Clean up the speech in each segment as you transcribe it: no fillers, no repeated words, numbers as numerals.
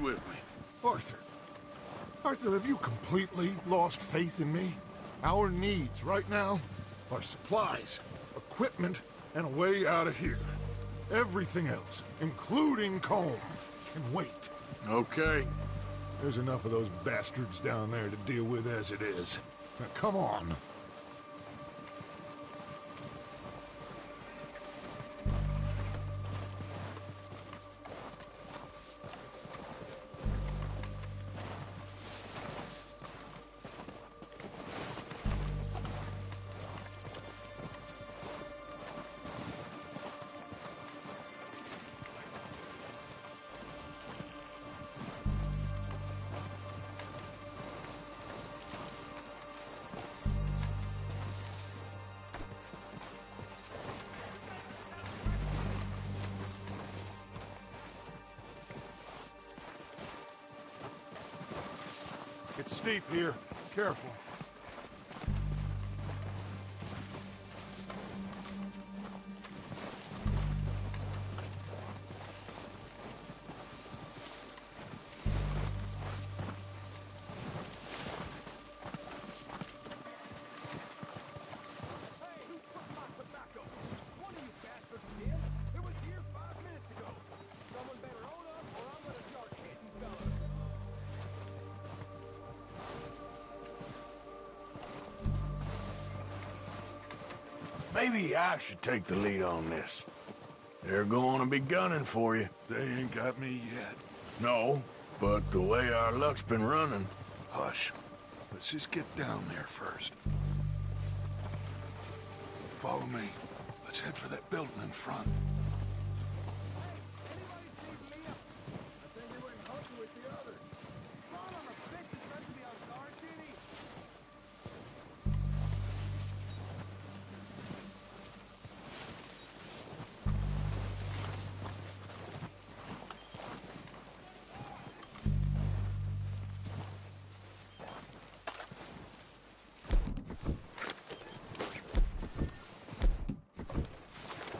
With me. Arthur. Arthur, have you completely lost faith in me? Our needs right now are supplies, equipment, and a way out of here. Everything else, including Colm, can wait. Okay. There's enough of those bastards down there to deal with as it is. Now, come on. It's steep here. Careful. Maybe I should take the lead on this. They're going to be gunning for you. They ain't got me yet. No, but the way our luck's been running... Hush. Let's just get down there first. Follow me. Let's head for that building in front.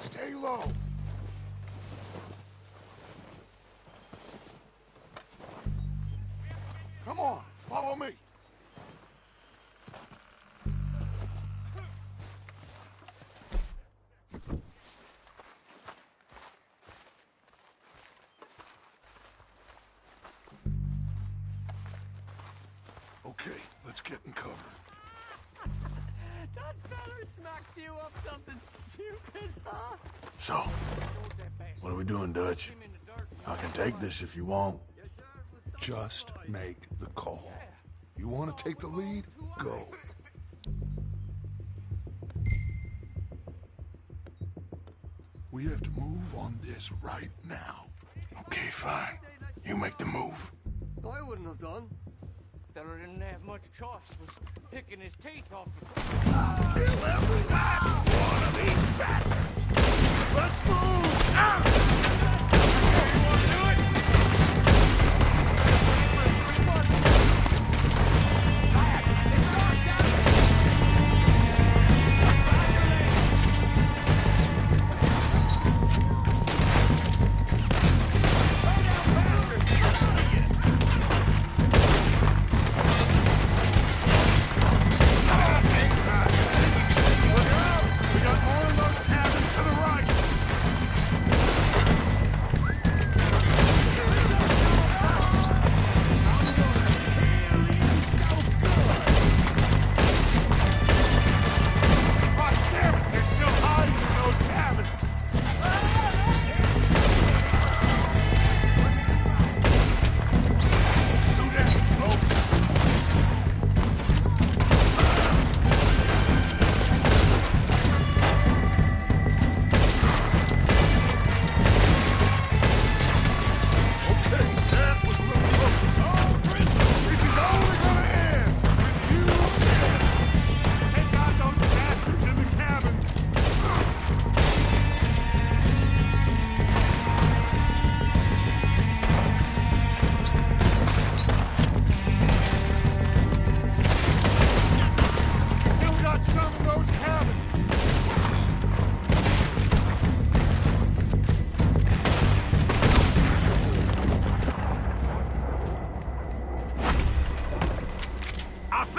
Stay low. Come on, follow me. Okay, let's get in cover. That feller smacked you up something stupid, huh? So, what are we doing, Dutch? I can take this if you want. Just make the call. You want to take the lead? Go. We have to move on this right now. Okay, fine. You make the move. I wouldn't have done. Feller didn't have much choice. Was picking his teeth off. Kill every last one of these bastards! Let's move! You wanna do it?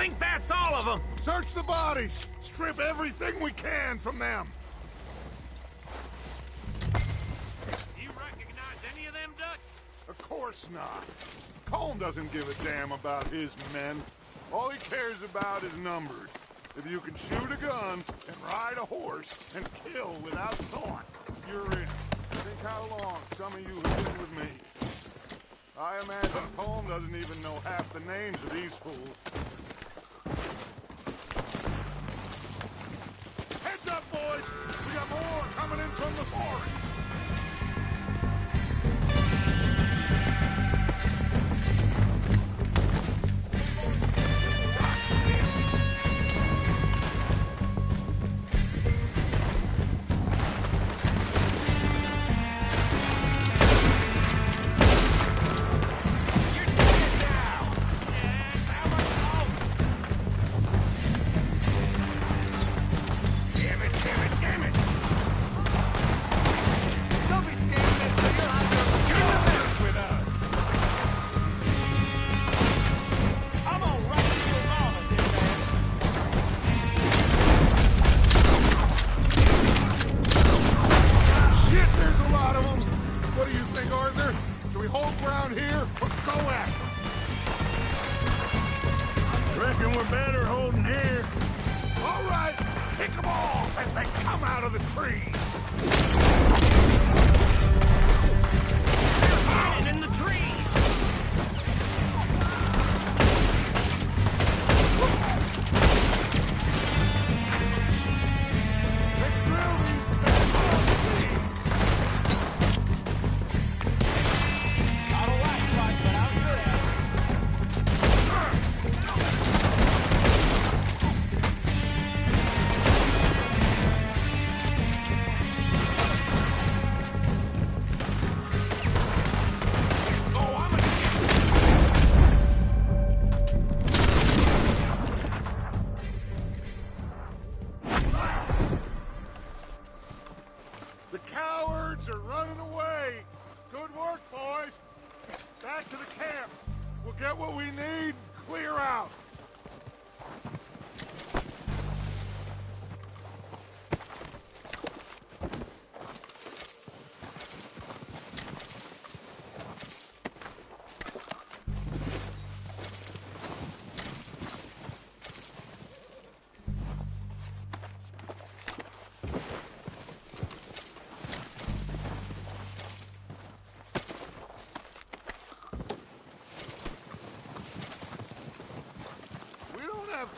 think that's all of them? Search the bodies! Strip everything we can from them! You recognize any of them, Dutch? Of course not. Colm doesn't give a damn about his men. All he cares about is numbers. If you can shoot a gun and ride a horse and kill without thought, you're in. Think how long some of you have been with me. I imagine Colm doesn't even know half the names of these fools. Heads up, boys! We got more coming in from the forest!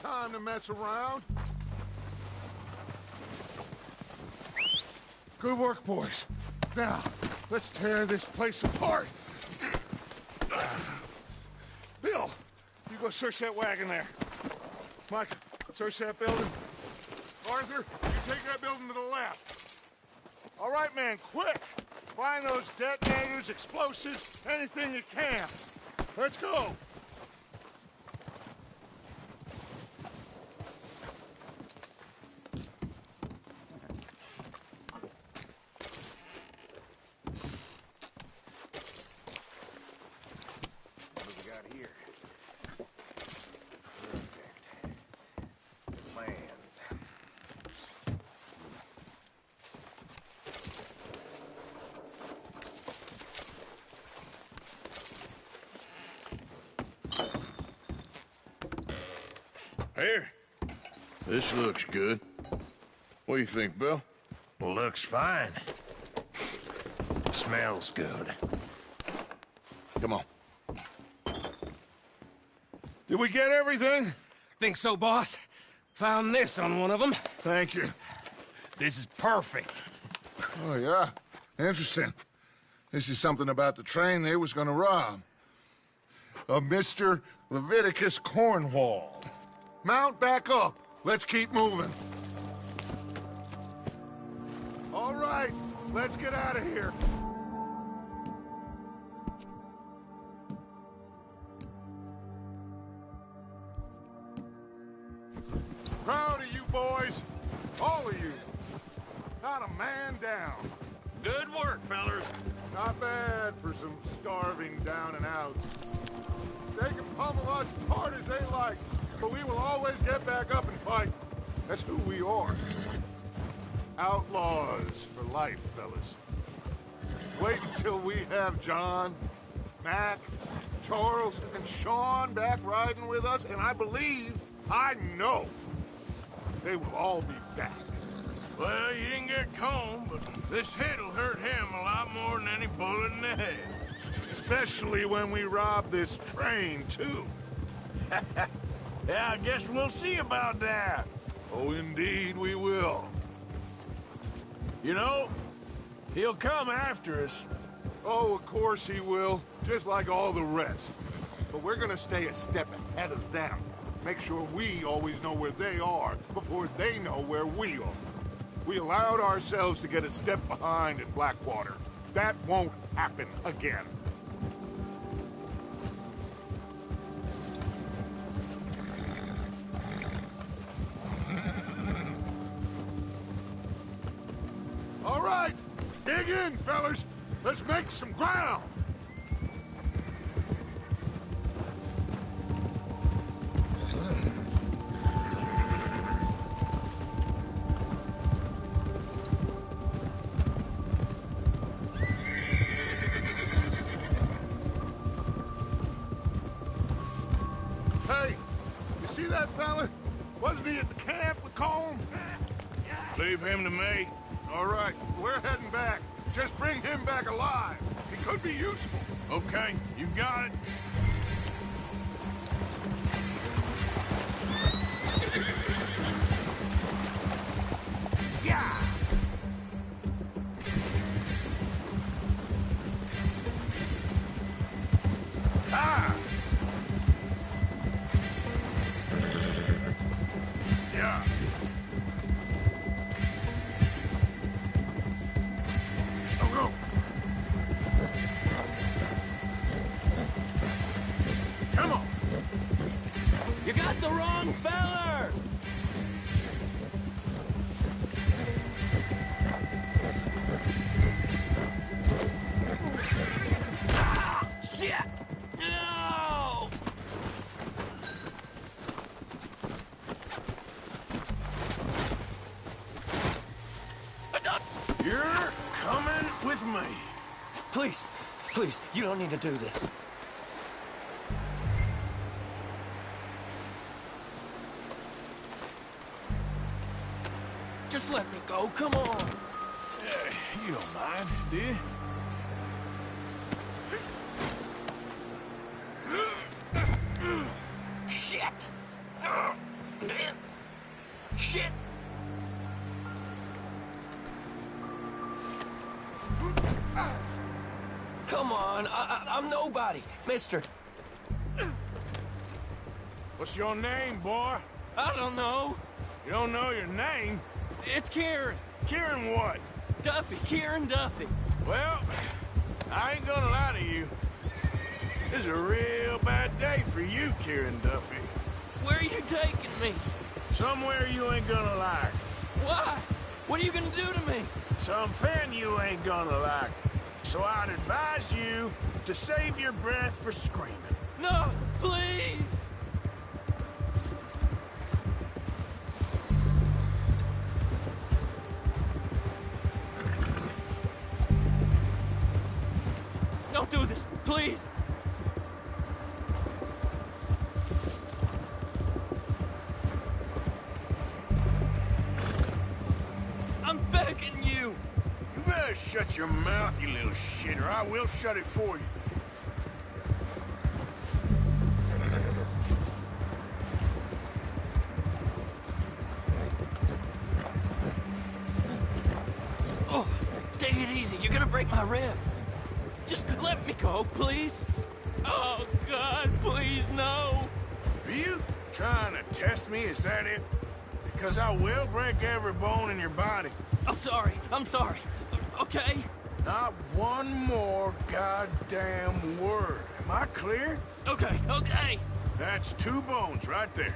Time to mess around. Good work, boys. Now, let's tear this place apart. Bill, you go search that wagon there. Mike, search that building. Arthur, you take that building to the left. All right, man, quick. Find those detonators, explosives, anything you can. Let's go. Here. This looks good. What do you think, Bill? Looks fine. Smells good. Come on. Did we get everything? Think so, boss? Found this on one of them. Thank you. This is perfect. Oh, yeah? Interesting. This is something about the train they was gonna rob. A Mr. Leviticus Cornwall. Mount back up. Let's keep moving. All right, let's get out of here. Proud of you boys. All of you. Not a man down. Good work, fellers. Not bad for some starving down and outs. They can pummel us as hard as they like, but we will always get back up and fight. That's who we are. Outlaws for life, fellas. Wait until we have John, Mac, Charles, and Sean back riding with us, and I believe, I know, they will all be back. Well, you didn't get Combe, but this hit'll hurt him a lot more than any bullet in the head. Especially when we rob this train, too. Yeah, I guess we'll see about that. Oh, indeed we will. You know, he'll come after us. Oh, of course he will, just like all the rest. But we're gonna stay a step ahead of them. Make sure we always know where they are before they know where we are. We allowed ourselves to get a step behind in Blackwater. That won't happen again. All right, dig in, fellas. Let's make some ground. Hey, you see that fella? Wasn't he at the camp with Combe? Leave him to me. All right, we're heading back. Just bring him back alive. He could be useful. Okay, you got it. Yeah! Ah! Yeah. Go, go. Come on. You got the wrong feller! Ah, shit! No! You're coming with me. Please, please, you don't need to do this. Just let me go, come on. You don't mind, do you? Shit! Shit! Come on, I'm nobody, mister. What's your name, boy? I don't know. You don't know your name? It's Kieran. Kieran what? Duffy, Kieran Duffy. Well, I ain't gonna lie to you. This is a real bad day for you, Kieran Duffy. Where are you taking me? Somewhere you ain't gonna like. Why? What are you gonna do to me? Something you ain't gonna like. So I'd advise you to save your breath for screaming. No, please! Don't do this, please! I'm begging you! You better shut your mouth, you little shit, or I will shut it for you. Oh, take it easy. You're gonna break my ribs. Just let me go, please. Oh, God, please, no. Are you trying to test me? Is that it? Because I will break every bone in your body. I'm sorry. I'm sorry. Okay? Not one more goddamn word. Am I clear? Okay, okay. That's 2 bones right there.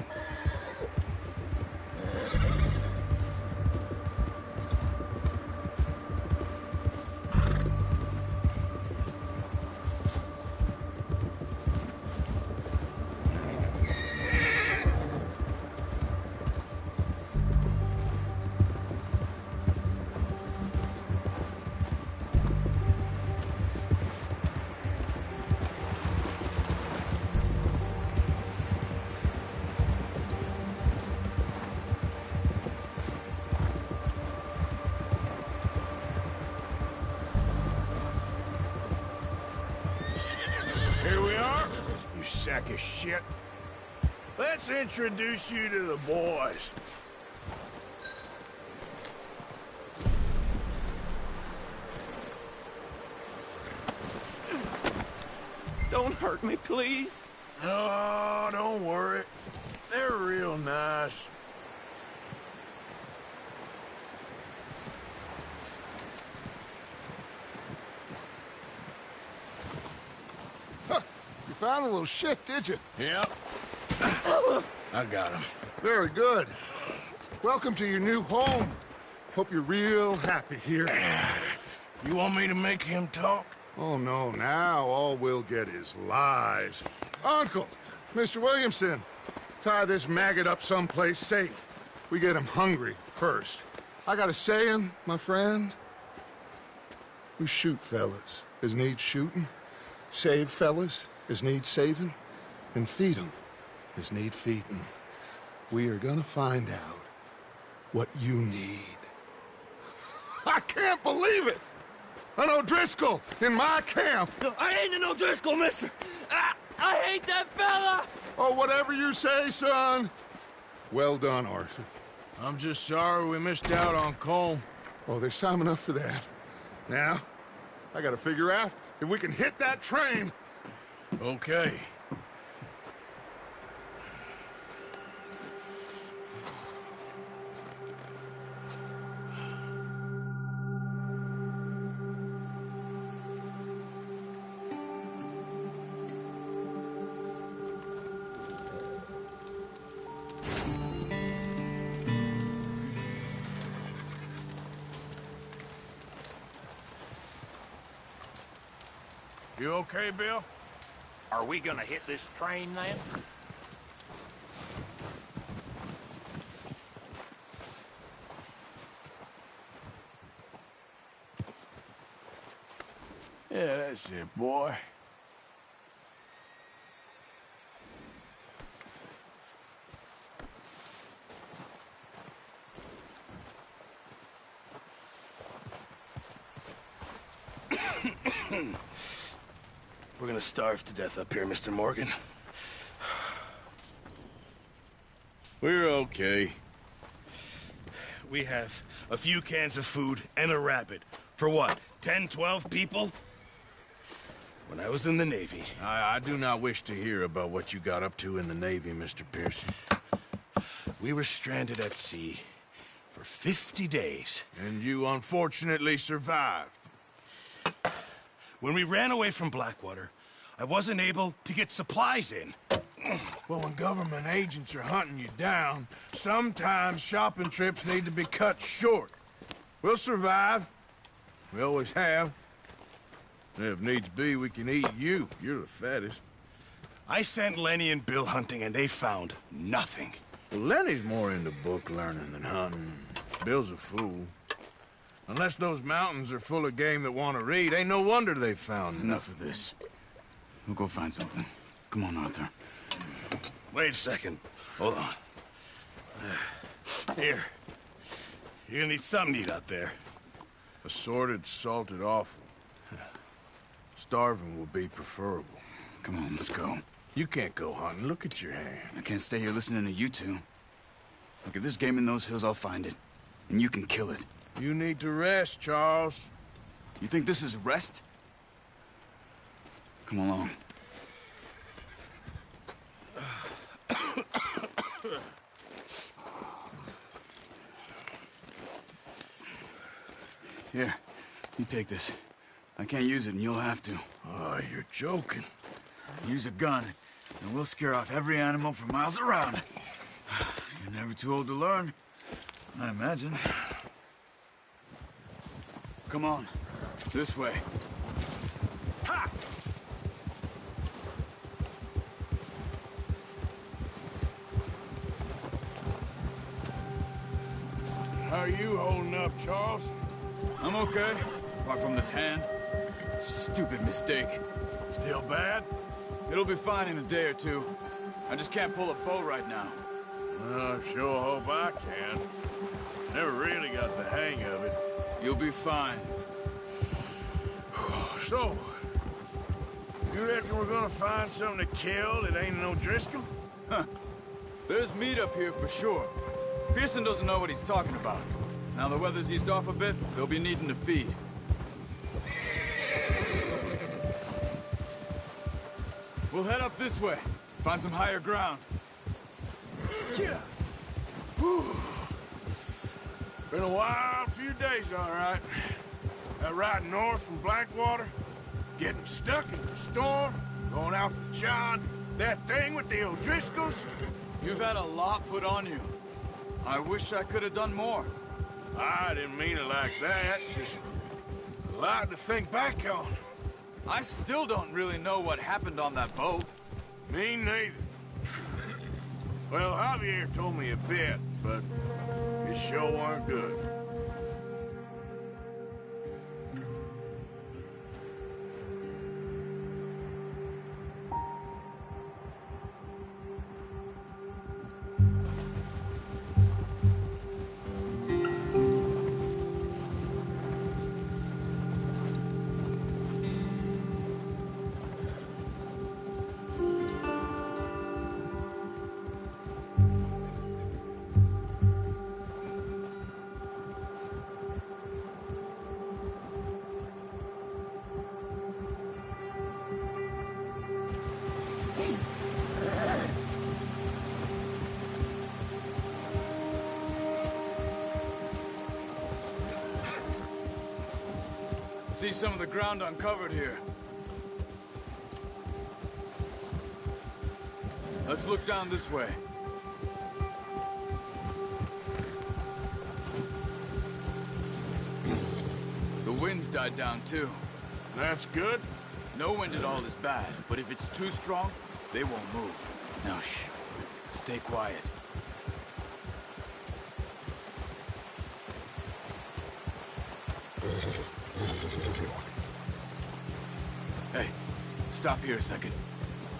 sack of shit. Let's introduce you to the boys. Don't hurt me, please. Oh, don't worry. They're real nice. Huh. You found a little shit, did you? Yep. I got him. Very good. Welcome to your new home. Hope you're real happy here. You want me to make him talk? Oh, no, now all we'll get is lies. Uncle, Mr. Williamson, tie this maggot up someplace safe. We get him hungry first. I got a saying, my friend. We shoot fellas as need shooting, save fellas as need saving, and feed 'em as need feeding. We are gonna find out what you need. I can't believe it! An O'Driscoll in my camp! I ain't an O'Driscoll, mister! I hate that fella! Oh, whatever you say, son. Well done, Arthur. I'm just sorry we missed out on Colm. Oh, there's time enough for that. Now, I gotta figure out if we can hit that train. Okay. You okay, Bill? Are we gonna hit this train then? Yeah, that's it, boy. We're gonna starve to death up here, Mr. Morgan. We're okay. We have a few cans of food and a rabbit. For what, 10, 12 people? When I was in the Navy... I do not wish to hear about what you got up to in the Navy, Mr. Pearson. We were stranded at sea for 50 days. And you unfortunately survived. When we ran away from Blackwater, I wasn't able to get supplies in. Well, when government agents are hunting you down, sometimes shopping trips need to be cut short. We'll survive. We always have. And if needs be, we can eat you. You're the fattest. I sent Lenny and Bill hunting, and they found nothing. Well, Lenny's more into book learning than hunting. Bill's a fool. Unless those mountains are full of game that want to read, ain't no wonder they found Enough of this. We'll go find something. Come on, Arthur. Wait a second. Hold on. Here. You're gonna need something to eat out there. Assorted, salted offal. Starving will be preferable. Come on, let's go. You can't go hunting. Look at your hand. I can't stay here listening to you two. Look, if there's game in those hills, I'll find it. And you can kill it. You need to rest, Charles. You think this is rest? Come along. Here, you take this. I can't use it, and you'll have to. Oh, you're joking. Use a gun, and we'll scare off every animal for miles around. You're never too old to learn, I imagine. Come on, this way. Ha! How are you holding up, Charles? I'm okay, apart from this hand. Stupid mistake. Still bad? It'll be fine in a day or two. I just can't pull a bow right now. I sure hope I can. Never really got the hang of it. You'll be fine. So, You reckon we're gonna find something to kill that ain't no Driscoll? Huh. There's meat up here for sure. Pearson doesn't know what he's talking about. Now the weather's eased off a bit, they'll be needing to feed. We'll head up this way. Find some higher ground. Yeah. Whew. Been a wild few days, all right. That ride north from Blackwater, getting stuck in the storm, going out for John, that thing with the O'Driscolls. You've had a lot put on you. I wish I could have done more. I didn't mean it like that, just a lot to think back on. I still don't really know what happened on that boat. Me neither. Well, Javier told me a bit, but it sure weren't good. See some of the ground uncovered here. Let's look down this way. The wind's died down too. That's good. No wind at all is bad, but if it's too strong, they won't move. Now shh. Stay quiet. Hey, stop here a second.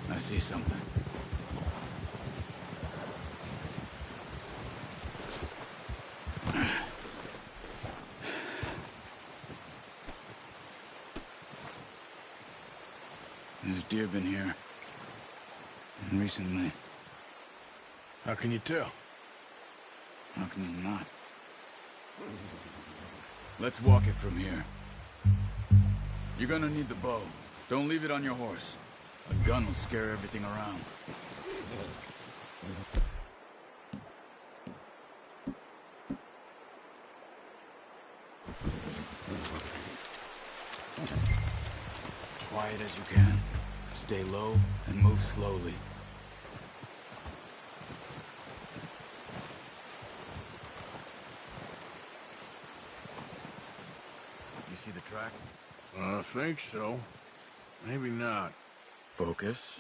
I see something. There's deer been here. Recently. How can you tell? How can you not? Let's walk it from here. You're gonna need the bow. Don't leave it on your horse. A gun will scare everything around. Quiet as you can. Stay low and move slowly. You see the tracks? I think so. Maybe not. Focus.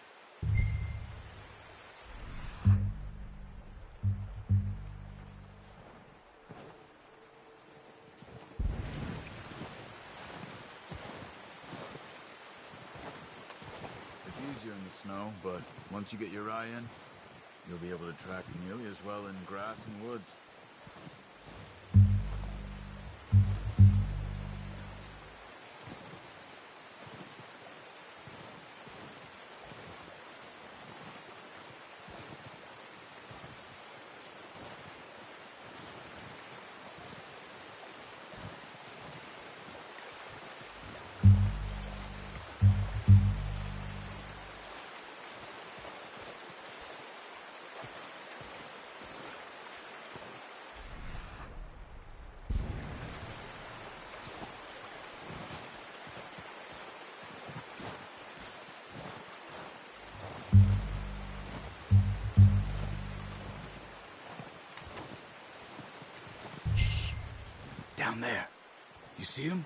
It's easier in the snow, but once you get your eye in, you'll be able to track nearly as well in grass and woods. Down there. You see him?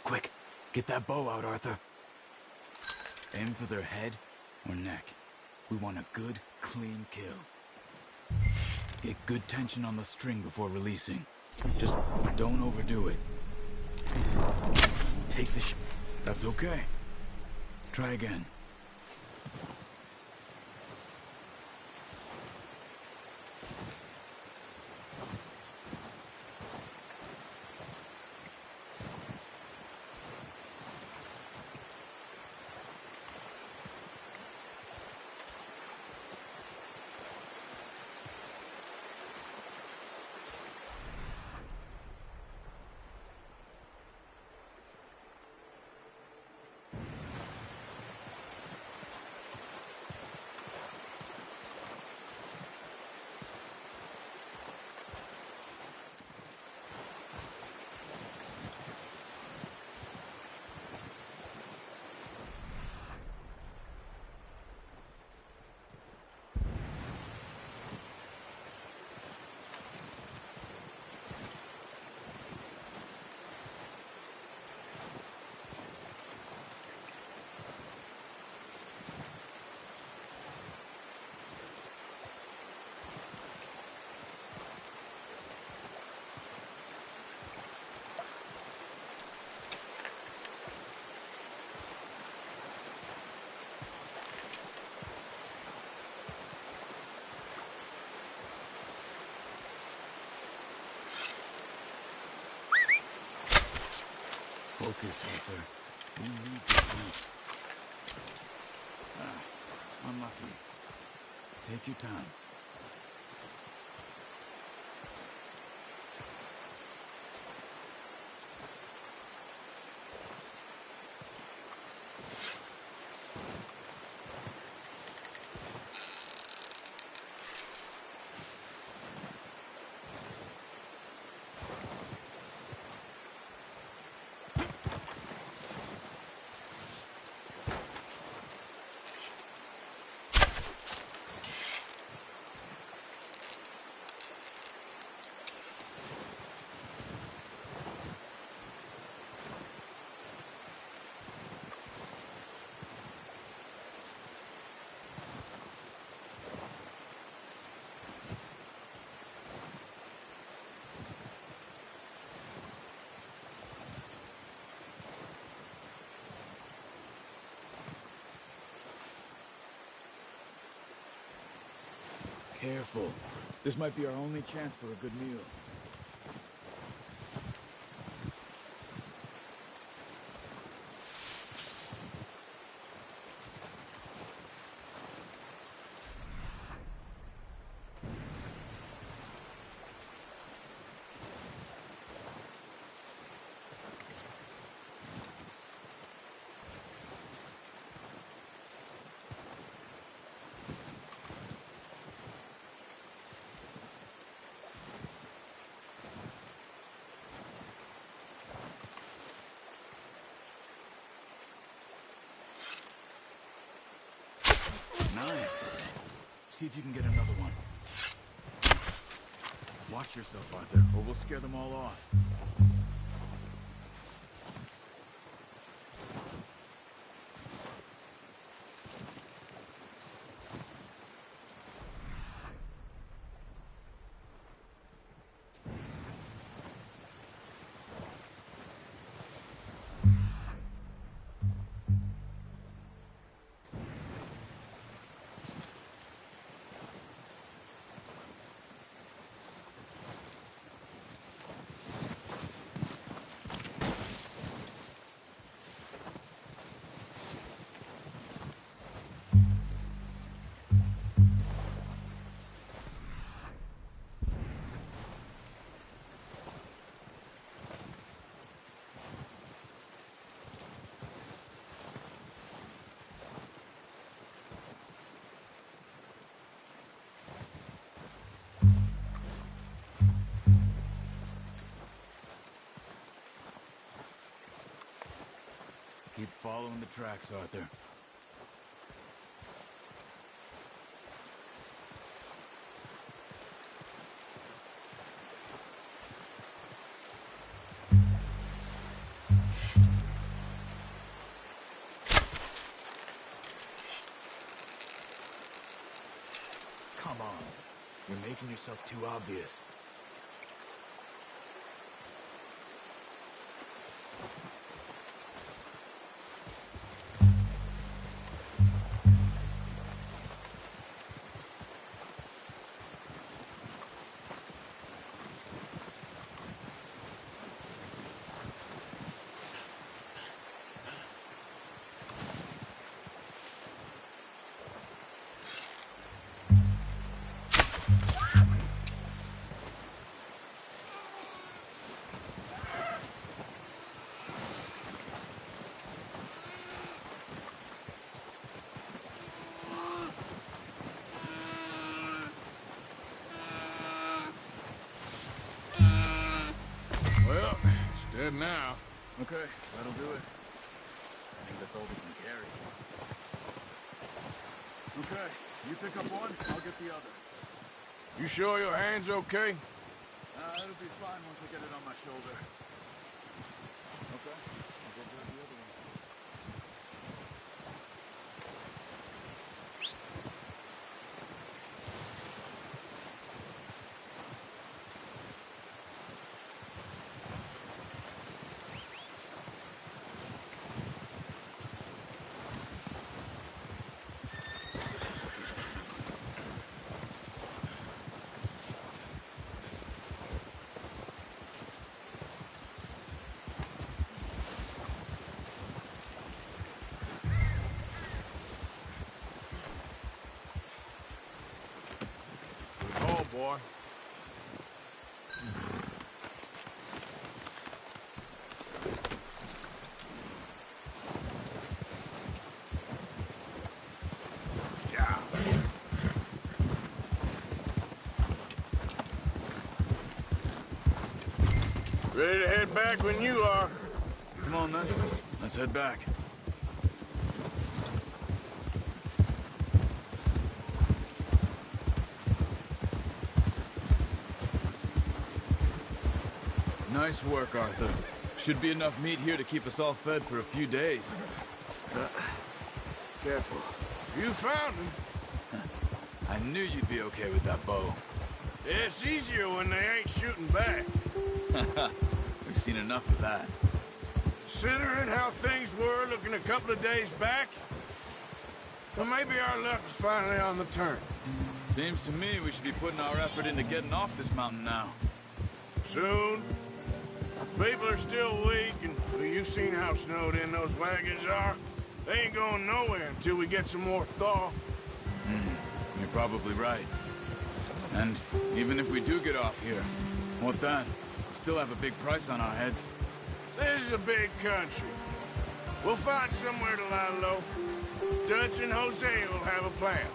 Quick, get that bow out, Arthur. Aim for their head or neck. We want a good, clean kill. Get good tension on the string before releasing. Just don't overdo it. Take the That's okay. Try again. Focus, Arthur. We need to eat. Unlucky. Take your time. Careful. This might be our only chance for a good meal. Nice. See if you can get another one. Watch yourself, Arthur, or we'll scare them all off. Keep following the tracks, Arthur. Come on. You're making yourself too obvious. Well, it's dead now. Okay, that'll do it. I think that's all we can carry. Okay, you pick up one, I'll get the other. You sure your hand's okay? It'll be fine once I get it on my shoulder. Okay, I'll go grab the other one. boy. Yeah. Ready to head back when you are. Come on, then. Let's head back. Nice work, Arthur. Should be enough meat here to keep us all fed for a few days. Careful. You found him. I knew you'd be okay with that bow. It's easier when they ain't shooting back. We've seen enough of that. Considering how things were looking a couple of days back, well, maybe our luck's finally on the turn. Seems to me we should be putting our effort into getting off this mountain now. Soon. People are still weak, and well, you've seen how snowed in those wagons are. They ain't going nowhere until we get some more thaw. You're probably right. And even if we do get off here, what then? We still have a big price on our heads. This is a big country. We'll find somewhere to lie low. Dutch and Jose will have a plan.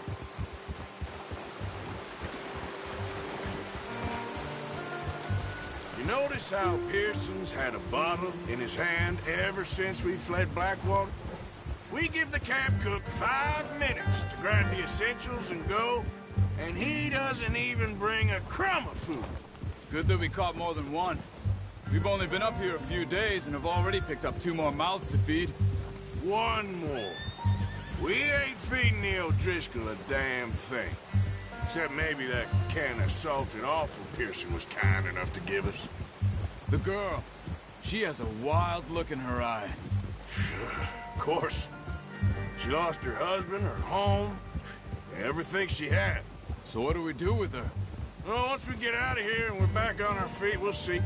You notice how Pearson's had a bottle in his hand ever since we fled Blackwater? We give the camp cook 5 minutes to grab the essentials and go, and he doesn't even bring a crumb of food. Good that we caught more than one. We've only been up here a few days and have already picked up 2 more mouths to feed. One more. We ain't feeding the O'Driscoll a damn thing. Except maybe that can of salted offal Pearson was kind enough to give us. The girl. She has a wild look in her eye. Of course. She lost her husband, her home, everything she had. So what do we do with her? Well, once we get out of here and we're back on our feet, we'll see.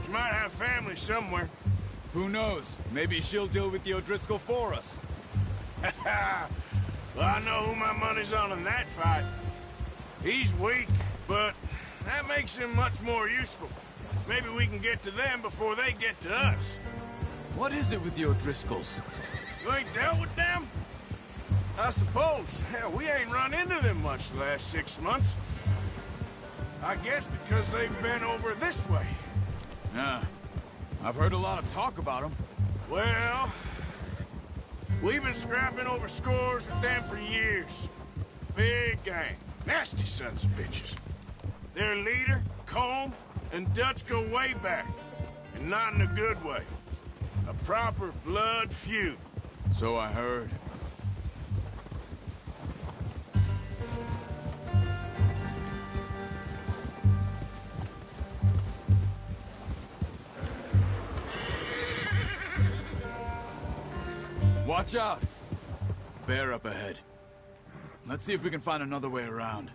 She might have family somewhere. Who knows? Maybe she'll deal with the O'Driscoll for us. Well, I know who my money's on in that fight. He's weak, but that makes him much more useful. Maybe we can get to them before they get to us. What is it with the O'Driscolls? You ain't dealt with them? I suppose. Hell, we ain't run into them much the last 6 months. I guess because they've been over this way. Yeah. I've heard a lot of talk about them. Well, we've been scrapping over scores with them for years. Big gang. Nasty sons of bitches. Their leader, Combe, and Dutch go way back. And not in a good way. A proper blood feud. So I heard. Watch out! Bear up ahead. Let's see if we can find another way around.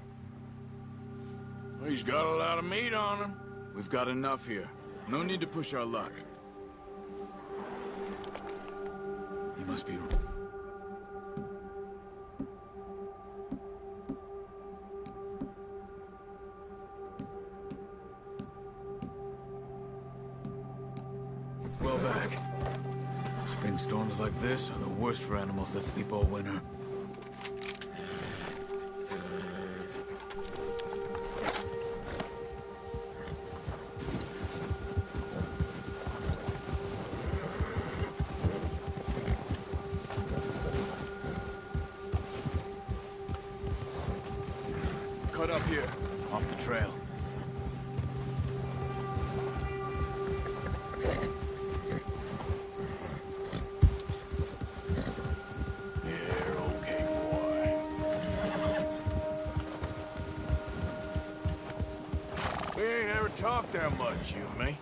He's got a lot of meat on him. We've got enough here. No need to push our luck. He must be... well back. Spring storms like this are the worst for animals that sleep all winter. Cut up here, off the trail. Talk that much, you and me.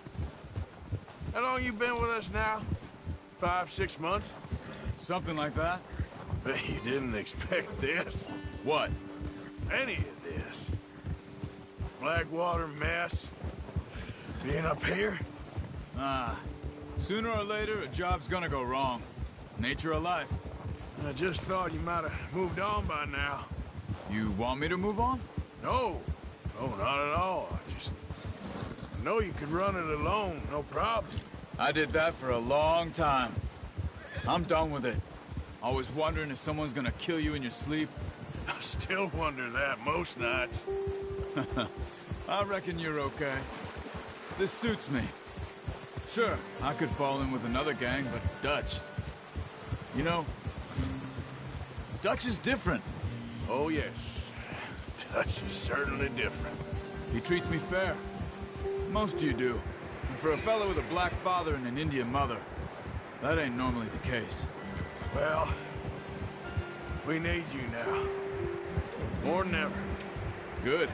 How long you been with us now? 5, 6 months? Something like that? Bet you didn't expect this. What? Any of this. Blackwater mess. Being up here? Sooner or later, a job's gonna go wrong. Nature of life. I just thought you might have moved on by now. You want me to move on? No. Oh, not at all. I know you could run it alone, no problem. I did that for a long time. I'm done with it. Always wondering if someone's gonna kill you in your sleep. I still wonder that most nights. I reckon you're okay. This suits me. Sure, I could fall in with another gang, but Dutch... You know, Dutch is different. Oh, yes. Dutch is certainly different. He treats me fair. Most of you do. And for a fellow with a black father and an Indian mother, that ain't normally the case. Well, we need you now. More than ever. Good.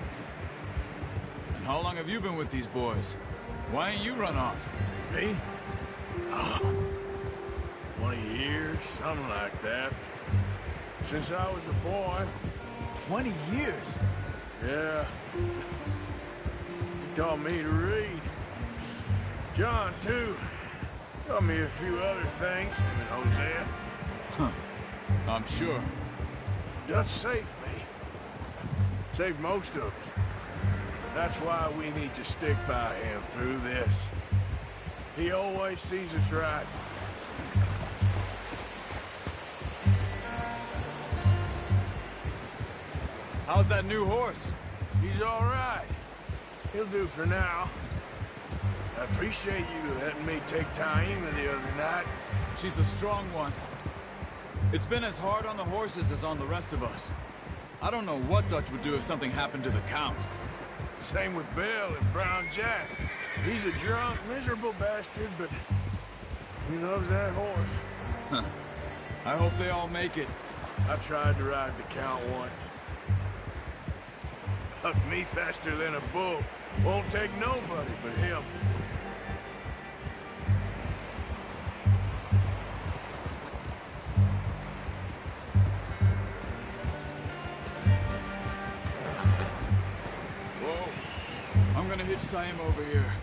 And how long have you been with these boys? Why ain't you run off? Me? 20 years, something like that. Since I was a boy. 20 years? Yeah. He taught me to read. John, too. Taught me a few other things, him and Hosea. Huh. I'm sure. Dutch saved me. Saved most of us. That's why we need to stick by him through this. He always sees us right. How's that new horse? He's all right. He'll do for now. I appreciate you letting me take Taima the other night. She's a strong one. It's been as hard on the horses as on the rest of us. I don't know what Dutch would do if something happened to the Count. Same with Bill and Brown Jack. He's a drunk, miserable bastard, but he loves that horse. Huh. I hope they all make it. I tried to ride the Count once. Bucked me faster than a bull. Won't take nobody but him. Whoa. I'm gonna hitch Taima over here.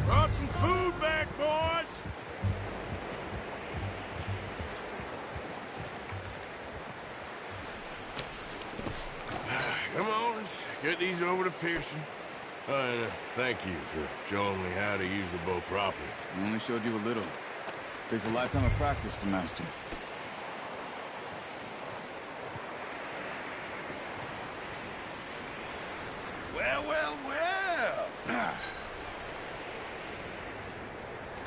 Brought some food back, boys! Come on, let's get these over to Pearson. Thank you for showing me how to use the bow properly. I only showed you a little. Takes a lifetime of practice to master. Well, well, well.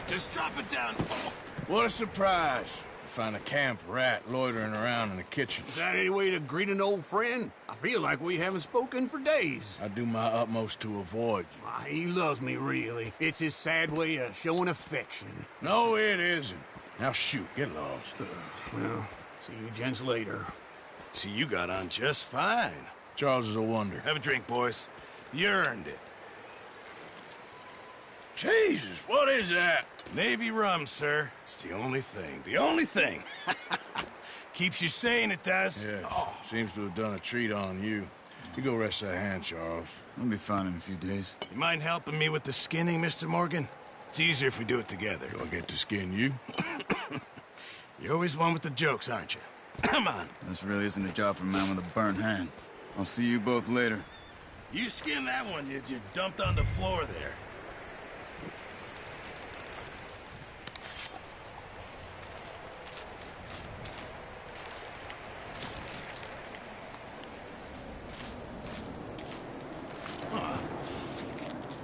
Just drop it down. Oh. What a surprise. Find a camp rat loitering around in the kitchen. Is that any way to greet an old friend? I feel like we haven't spoken for days. I do my utmost to avoid you. Why, he loves me, really. It's his sad way of showing affection. No, it isn't. Now shoot, get lost. Well, see you gents later. See, you got on just fine. Charles is a wonder. Have a drink, boys. You earned it. Jesus, what is that? Navy rum, sir. It's the only thing. The only thing. Keeps you sane, it does. Yeah, seems to have done a treat on you. You go rest that hand, Charles. I'll be fine in a few days. You mind helping me with the skinning, Mr. Morgan? It's easier if we do it together. Do I get to skin you? You're always one with the jokes, aren't you? Come on. This really isn't a job for a man with a burnt hand. I'll see you both later. You skin that one you dumped on the floor there.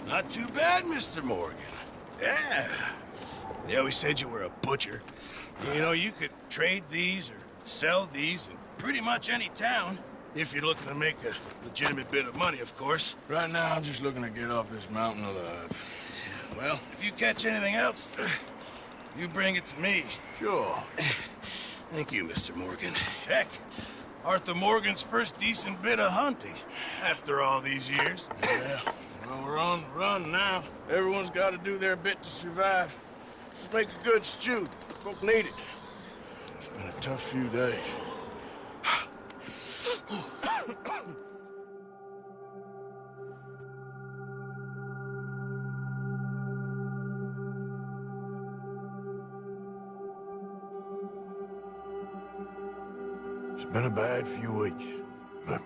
Not too bad, Mr. Morgan. Yeah. They always said you were a butcher. You know, you could trade these or sell these in pretty much any town. If you're looking to make a legitimate bit of money, of course. Right now, I'm just looking to get off this mountain alive. Well, if you catch anything else, you bring it to me. Sure. Thank you, Mr. Morgan. Heck, Arthur Morgan's first decent bit of hunting after all these years. Yeah. Well, we're on the run now. Everyone's got to do their bit to survive. Just make a good stew. Folk need it. It's been a tough few days. It's been a bad few weeks, but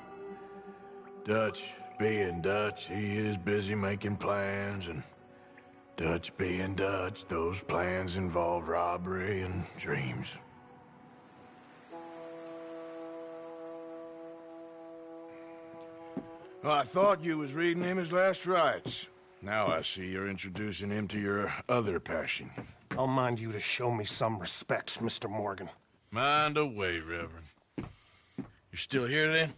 Dutch being Dutch, he is busy making plans, and Dutch being Dutch, those plans involve robbery and dreams. Well, I thought you was reading him his last rites. Now I see you're introducing him to your other passion. I'll mind you to show me some respect, Mr. Morgan. Mind away, Reverend. You're still here, then?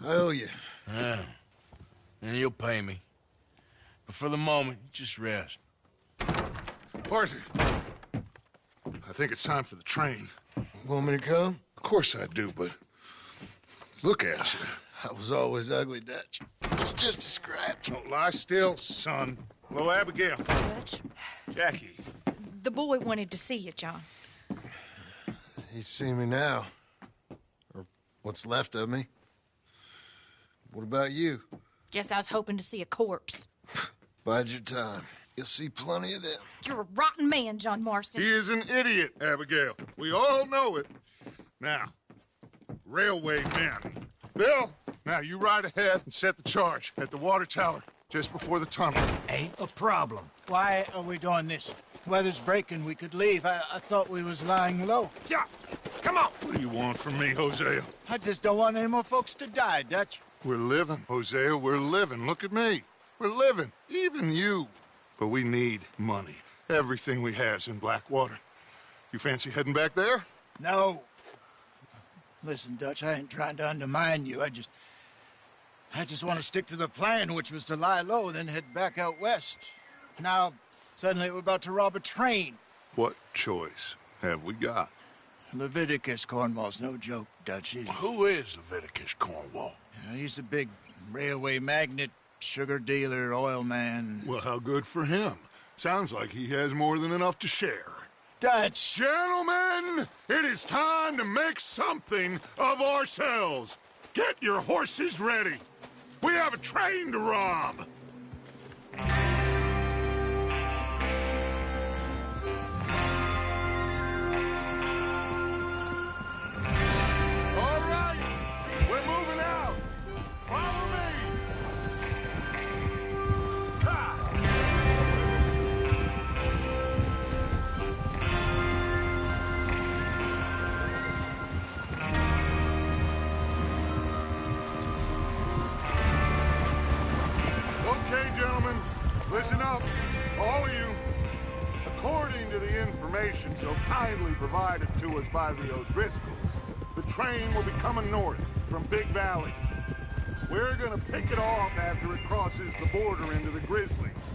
I owe you. Yeah. And you'll pay me. But for the moment, just rest. Arthur, I think it's time for the train. Want me to come? Of course I do, but look at you. I was always ugly, Dutch. It's just a scratch. Don't lie still, son. Hello, Abigail. Dutch, Jackie. the boy wanted to see you, John. He's seen me now. Or what's left of me. What about you? Guess I was hoping to see a corpse. Bide your time. You'll see plenty of them. You're a rotten man, John Marston. He is an idiot, Abigail. We all know it. Now, railway men. Bill, now you ride ahead and set the charge at the water tower just before the tunnel. Ain't a problem. Why are we doing this? Weather's breaking. We could leave. I thought we was lying low. Yeah, come on. What do you want from me, Hosea? I just don't want any more folks to die, Dutch. We're living, Hosea. We're living. Look at me. We're living. Even you. But we need money. Everything we has in Blackwater. You fancy heading back there? No. Listen, Dutch, I ain't trying to undermine you. I just want to stick to the plan, which was to lie low, then head back out west. Now, suddenly we're about to rob a train. What choice have we got? Leviticus Cornwall's no joke, Dutch. Who is Leviticus Cornwall? He's a big railway magnate, sugar dealer, oil man. Well, how good for him. Sounds like he has more than enough to share. Dutch! Gentlemen, it is time to make something of ourselves. Get your horses ready. We have a train to rob. All right, we're moving out. Follow me. Ha! Okay, gentlemen, listen up, all of you. According to the information so kindly provided to us by the O'Driscolls, the train will be coming north from Big Valley. We're gonna pick it off after it crosses the border into the Grizzlies.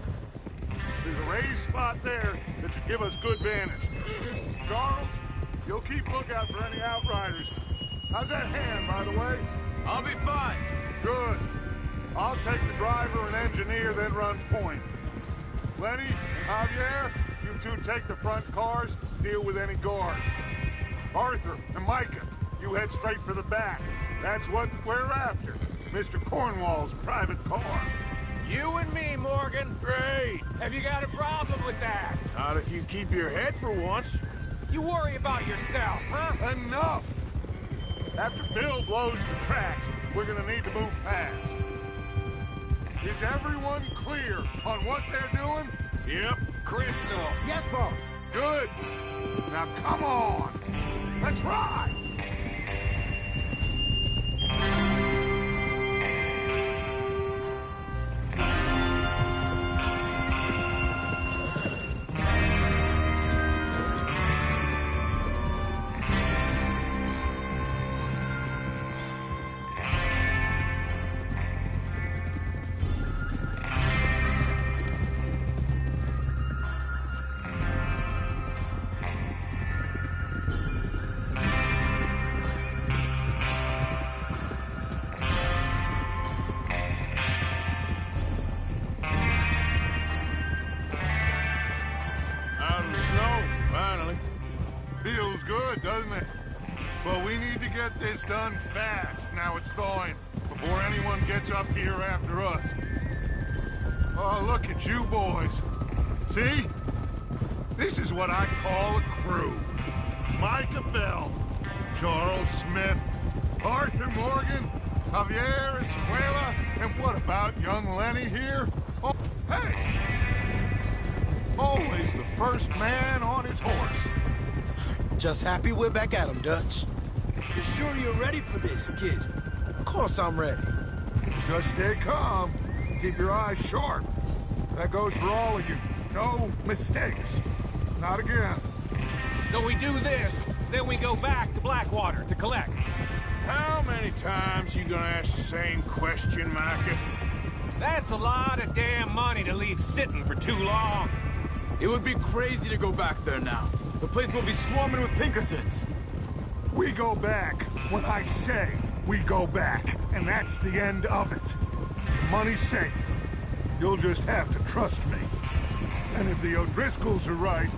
There's a raised spot there that should give us good vantage. Charles, you'll keep lookout for any outriders. How's that hand, by the way? I'll be fine. Good. I'll take the driver and engineer, then run point. Lenny and Javier, you two take the front cars, deal with any guards. Arthur and Micah, you head straight for the back. That's what we're after. Mr. Cornwall's private car. You and me, Morgan. Great! Have you got a problem with that? Not if you keep your head for once. You worry about yourself, huh? Enough! After Bill blows the tracks, we're gonna need to move fast. Is everyone clear on what they're doing? Yep. Crystal. Yes, boss. Good. Now come on. Let's ride. Out of the snow, finally. Feels good, doesn't it? But we need to get this done fast. Now it's thawing, before anyone gets up here after us. Oh, look at you boys. See? This is what I call a crew. Micah Bell, Charles Smith, Arthur Morgan, Javier, Escuela, and what about young Lenny here? Oh, hey! Always the first man on his horse. Just happy we're back at him, Dutch. You sure you're ready for this, kid? Of course I'm ready. Just stay calm. Keep your eyes sharp. That goes for all of you. No mistakes. Not again. So we do this, then we go back to Blackwater to collect. How many times you gonna ask the same question, Micah? That's a lot of damn money to leave sitting for too long. It would be crazy to go back there now. The place will be swarming with Pinkertons. We go back when I say we go back, and that's the end of it. The money's safe. You'll just have to trust me. And if the O'Driscolls are right,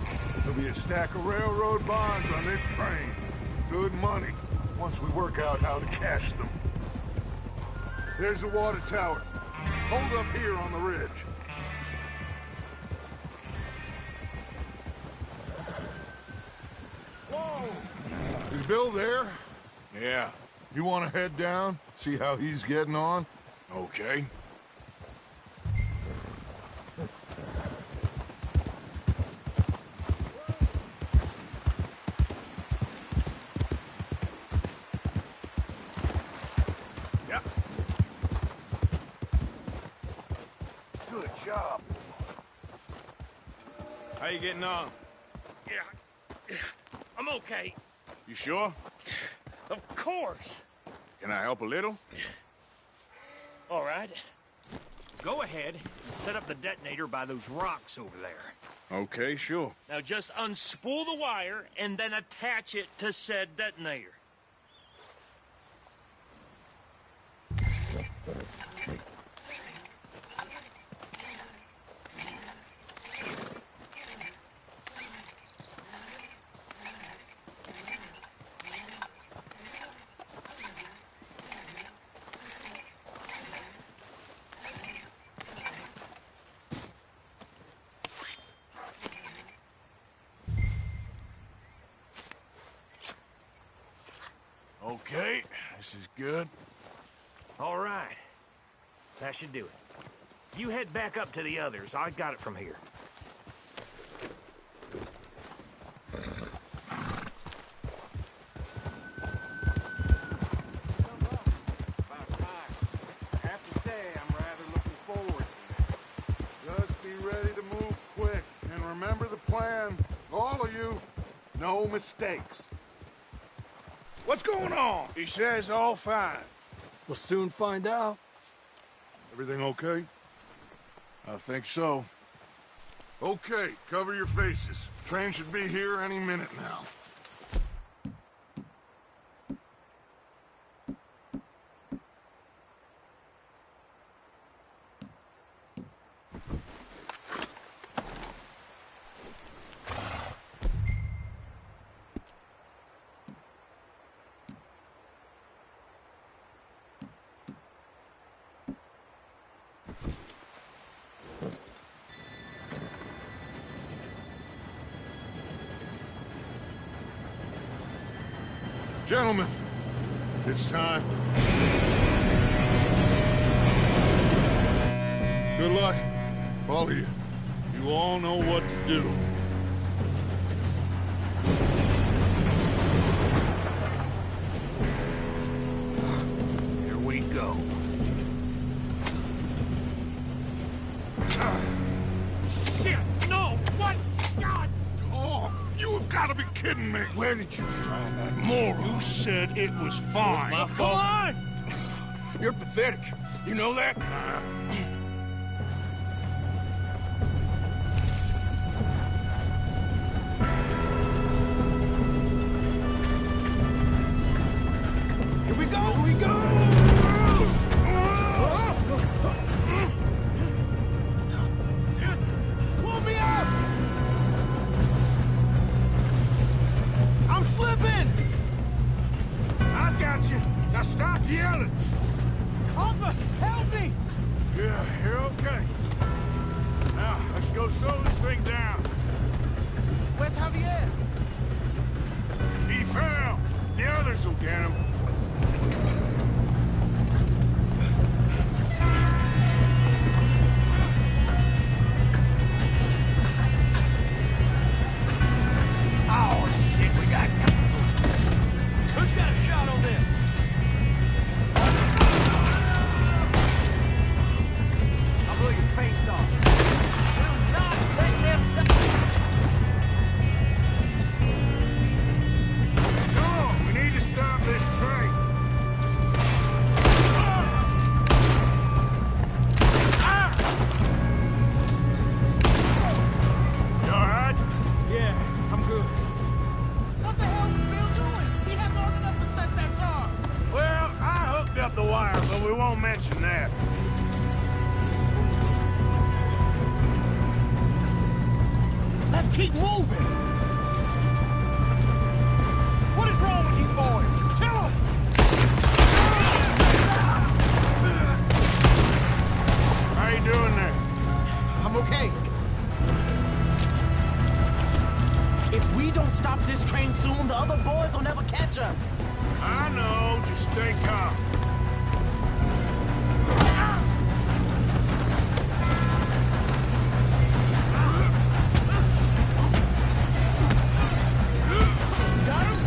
there'll be a stack of railroad bonds on this train. Good money, once we work out how to cash them. There's the water tower. Hold up here on the ridge. Whoa! Is Bill there? Yeah, You want to head down, see how he's getting on? okay. Yep. Good job. How you getting on? Yeah, I'm okay. You sure? Of course. Can I help a little? All right. Go ahead and set up the detonator by those rocks over there. Okay, sure. Now just unspool the wire and then attach it to said detonator. Okay, this is good. All right. That should do it. You head back up to the others. I got it from here. I have to say, I'm rather looking forward to it. Just be ready to move quick. And remember the plan. All of you, no mistakes. What's going on? He says all fine. We'll soon find out. Everything okay? I think so. Okay, cover your faces. Train should be here any minute now. Gentlemen, it's time. Good luck, all of you. You all know what to do. Here we go. Shit! No! What? God! Oh, you have got to be kidding me. Where did you find that Moral. You said it was fine. my fault. Come on! You're pathetic. You know that? Here we go! Here we go! Pull me up! I'm slipping! I got you. Now stop yelling. Arthur, help me! Yeah, you're okay. Now, let's go slow this thing down. Where's Javier? He fell. The others will get him. the wire, but we won't mention that. Let's keep moving! What is wrong with you boys? Kill him! How you doing there? I'm okay. If we don't stop this train soon, the other boys will never catch us. I know, just stay calm. Got him?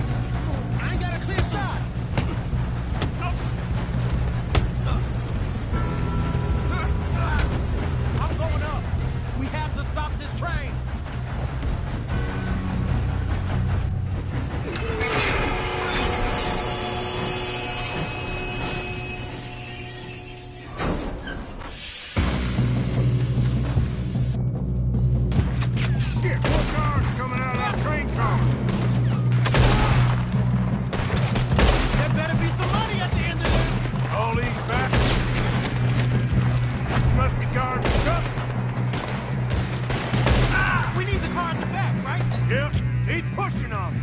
I ain't got a clear shot. I'm going up. We have to stop this train. Shit, more cars coming out of that train car. There better be some money at the end of this. All these back. These must be guarding something. We need the car at the back, right? Yep, keep pushing on it.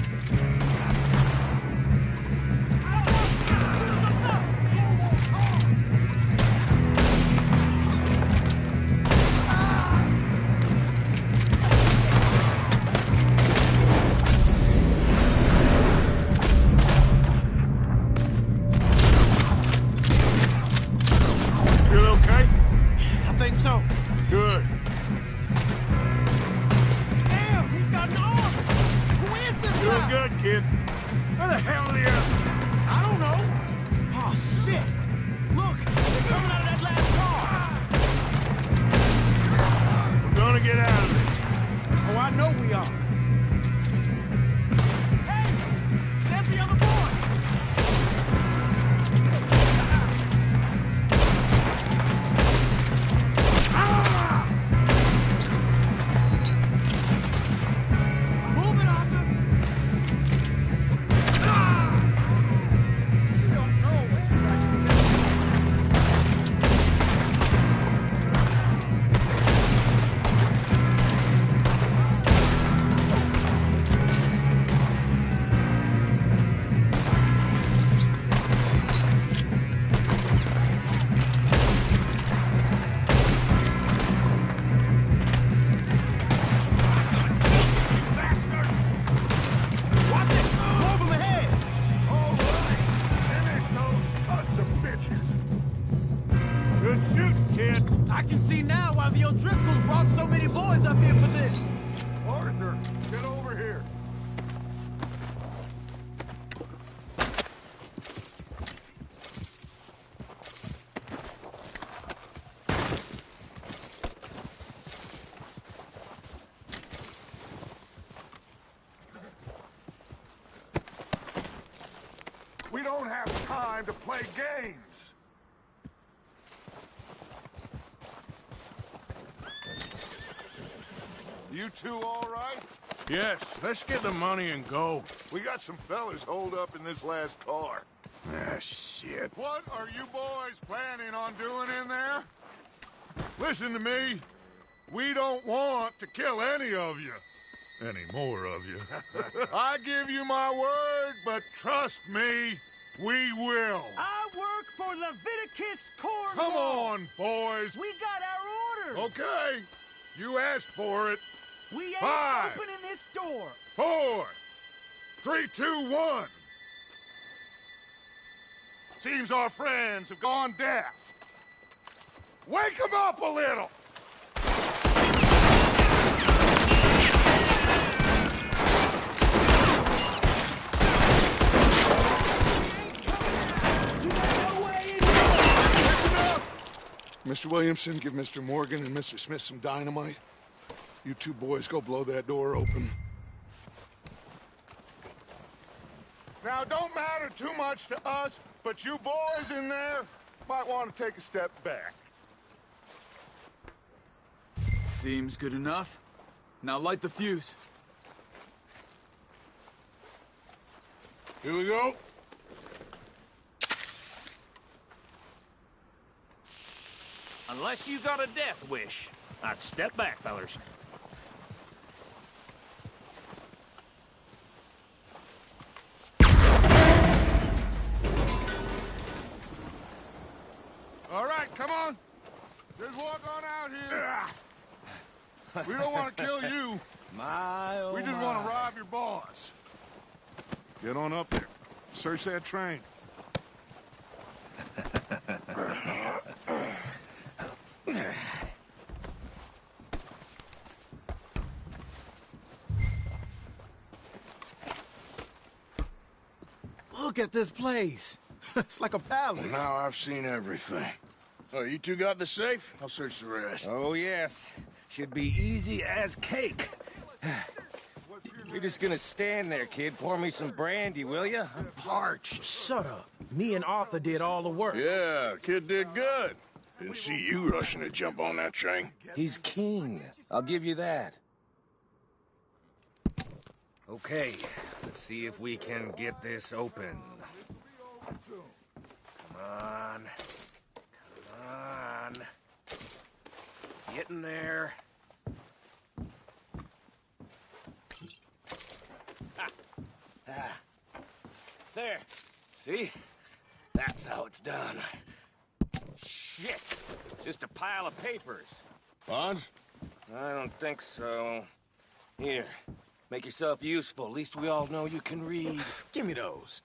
You okay? I think so. Good. Damn, he's got an arm. Who is this Doing guy? good, kid. Where the hell are the others? I don't know. Oh, shit. Look, they're coming out of that last car. We're gonna get out of this. Oh, I know we are. Hey, there's the other boy. Move it, Arthur. You don't know what you're about to do. Watch it! Move him ahead! All right. Finish those sons of bitches. Good shooting, kid. I can see now why the O'Driscolls brought so many boys up here for this. Arthur, get over here. We don't have time to play games. You two all right? Yes, let's get the money and go. We got some fellas holed up in this last car. Ah, shit. What are you boys planning on doing in there? Listen to me. We don't want to kill any of you. Any more of you. I give you my word, but trust me, we will. I work for Leviticus Cornwall. Come on, boys. We got our orders. Okay. You asked for it. We ain't 5, opening this door. 4, 3, 2, 1. Seems our friends have gone deaf. Wake them up a little. Mr. Williamson, give Mr. Morgan and Mr. Smith some dynamite. You two boys go blow that door open. Now, it don't matter too much to us, but you boys in there might want to take a step back. Seems good enough. Now light the fuse. Here we go. Unless you got a death wish, I'd step back, fellers. All right, come on. Just walk on out here. We don't want to kill you. We just want to rob your boss. Get on up there. Search that train. Look at this place. It's like a palace. Now I've seen everything. Oh, you two got the safe? I'll search the rest. Oh, yes. Should be easy as cake. You're just gonna stand there, kid. Pour me some brandy, will you? I'm parched. Shut up. Me and Arthur did all the work. Yeah, kid did good. Didn't see you rushing to jump on that train. He's keen. I'll give you that. Okay, let's see if we can get this open. Come on. Come on. Get in there. There. See? That's how it's done. Shit. Just a pile of papers. Bonds? I don't think so. Here. Make yourself useful. At least we all know you can read. Give me those.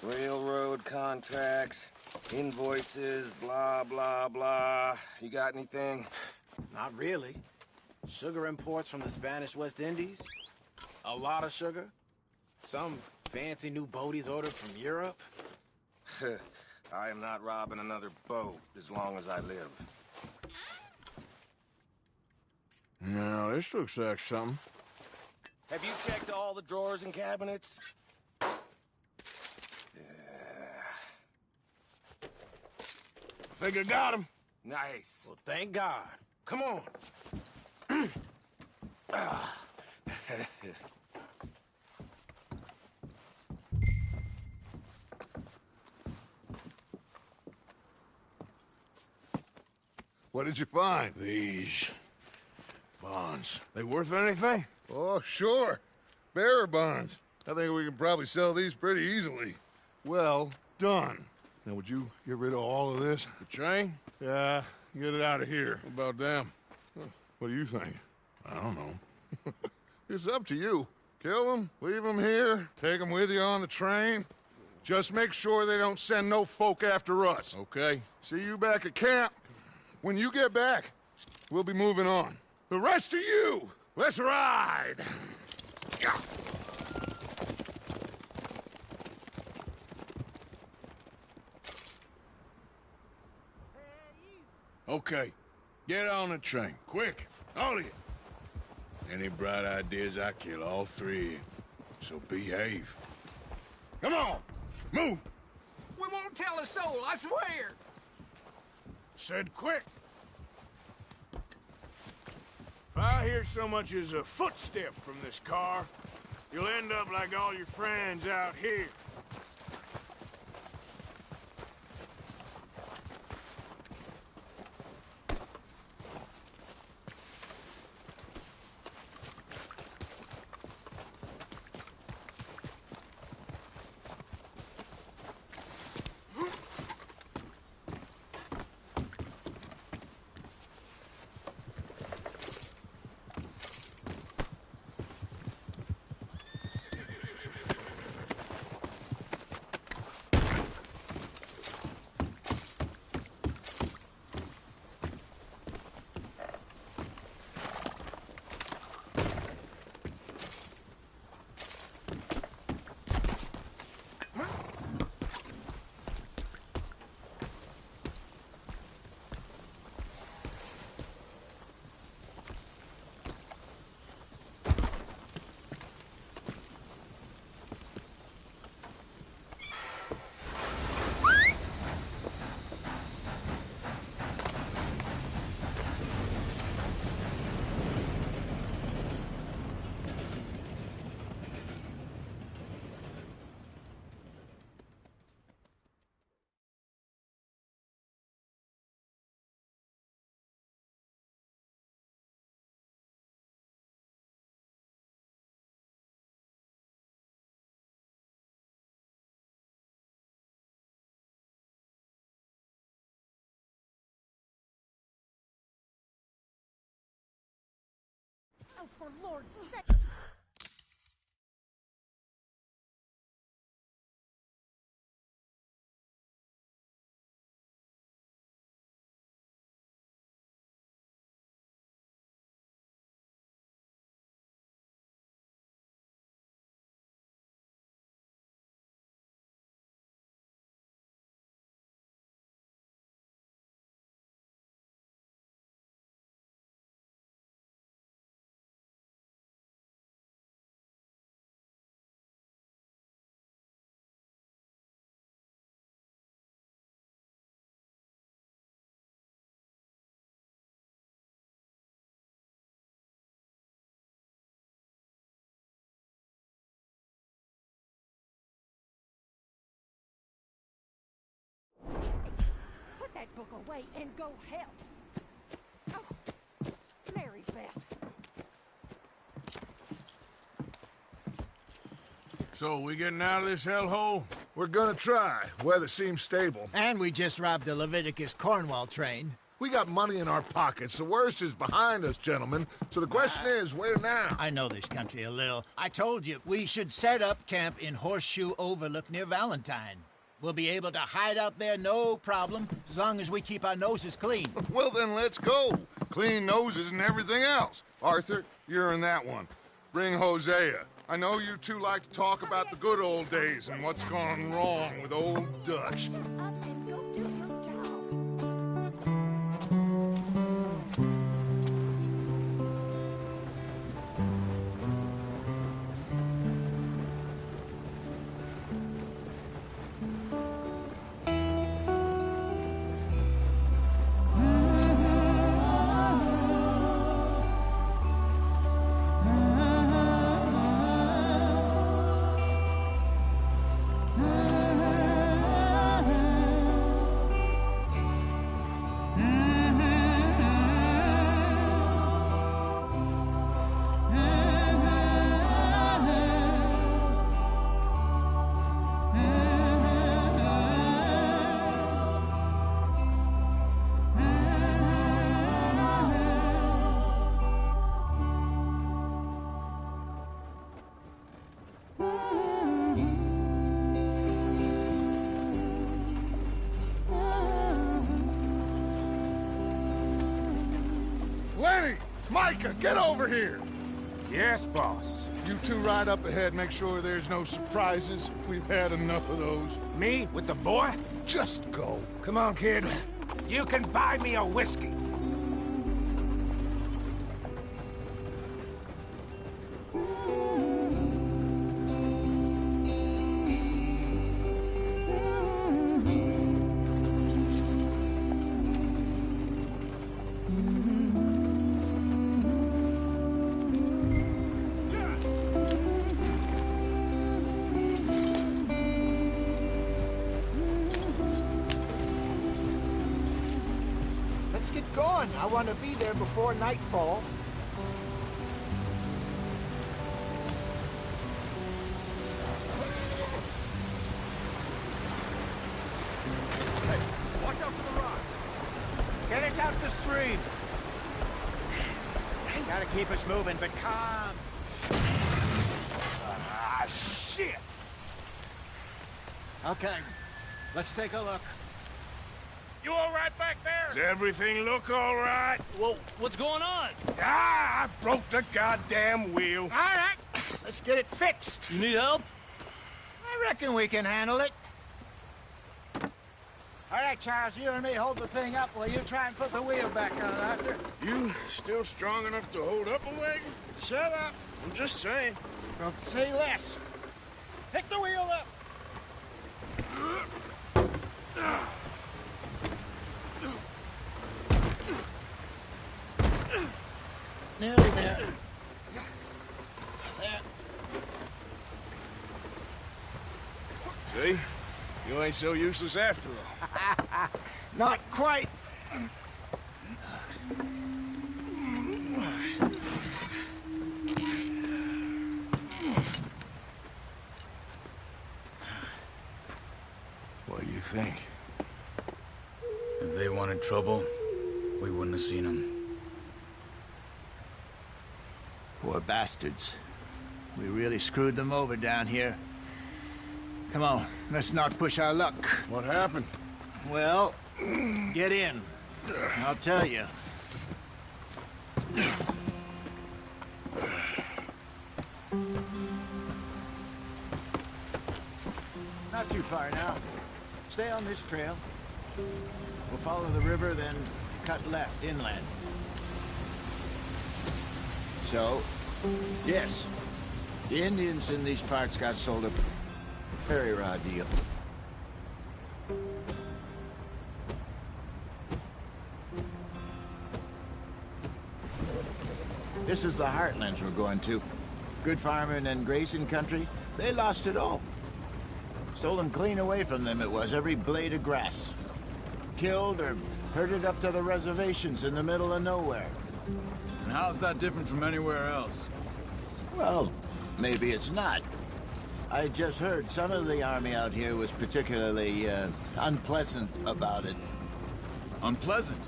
Railroad contracts, invoices, blah, blah, blah. You got anything? Not really. Sugar imports from the Spanish West Indies. A lot of sugar. Some fancy new boat he's ordered from Europe. I am not robbing another boat as long as I live. No, this looks like something. Have you checked all the drawers and cabinets? Think I got him. Nice. Well, thank God. Come on. What did you find? These bonds. They worth anything? Oh, sure. Bearer bonds. I think we can probably sell these pretty easily. Well done. Now, would you get rid of all of this? The train? Yeah, get it out of here. What about them? What do you think? I don't know. It's up to you. Kill them, leave them here, take them with you on the train. Just make sure they don't send no folk after us. Okay. See you back at camp. When you get back, we'll be moving on. The rest of you, let's ride! Okay. Get on the train. Quick. All of you. Any bright ideas, I kill all three of you. So behave. Come on! Move! We won't tell a soul, I swear! Said quick! If I hear so much as a footstep from this car, you'll end up like all your friends out here. For Lord's sake. Put that book away and go help. Oh, Mary Beth. So, we getting out of this hellhole? We're gonna try. Weather seems stable. And we just robbed the Leviticus Cornwall train. We got money in our pockets. The worst is behind us, gentlemen. So the question is, where now? I know this country a little. I told you, we should set up camp in Horseshoe Overlook near Valentine. We'll be able to hide out there, no problem, as long as we keep our noses clean. Well, then let's go. Clean noses and everything else. Arthur, you're in that one. Bring Hosea. I know you two like to talk about the good old days and what's gone wrong with old Dutch. Up and go do your job. Lenny! Micah, get over here! Yes, boss. You two ride up ahead, make sure there's no surprises. We've had enough of those. Me with the boy? Just go. Come on, kid. You can buy me a whiskey. Let's get going. I want to be there before nightfall. Hey, watch out for the rock. Get us out the stream. Gotta keep us moving, but calm. Ah, shit! Okay, let's take a look. You all right back there? Does everything look all right? Whoa, what's going on? Ah, I broke the goddamn wheel. All right, let's get it fixed. You need help? I reckon we can handle it. All right, Charles, you and me hold the thing up while you try and put the wheel back on, Arthur. You still strong enough to hold up a wagon? Shut up. I'm just saying. Don't say less. Pick the wheel up. Nearly there. There. See? You ain't so useless after all. Not quite. What do you think? If they wanted trouble, we wouldn't have seen them. Poor bastards. We really screwed them over down here. Come on, let's not push our luck. What happened? Well, get in. I'll tell you. Not too far now. Stay on this trail. We'll follow the river, then cut left inland. So, yes, the Indians in these parts got sold a very raw deal. This is the heartlands we're going to. Good farming and grazing country. They lost it all. Stolen clean away from them it was, every blade of grass. Killed or herded up to the reservations in the middle of nowhere. And how's that different from anywhere else? Well, maybe it's not. I just heard some of the army out here was particularly, unpleasant about it. Unpleasant?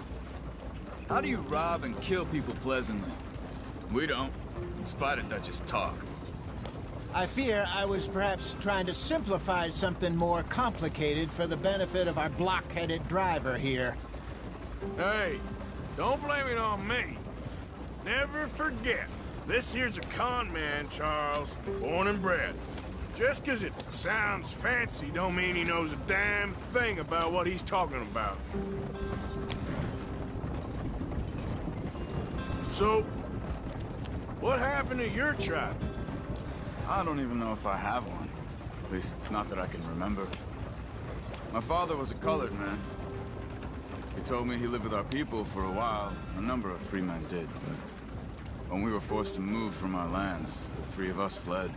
How do you rob and kill people pleasantly? We don't, in spite of Dutch's talk. I fear I was perhaps trying to simplify something more complicated for the benefit of our block-headed driver here. Hey, don't blame it on me. Never forget, this here's a con man, Charles, born and bred. Just 'cause it sounds fancy don't mean he knows a damn thing about what he's talking about. So, what happened to your tribe? I don't even know if I have one. At least, not that I can remember. My father was a colored man. He told me he lived with our people for a while. A number of free men did, but when we were forced to move from our lands, the three of us fled.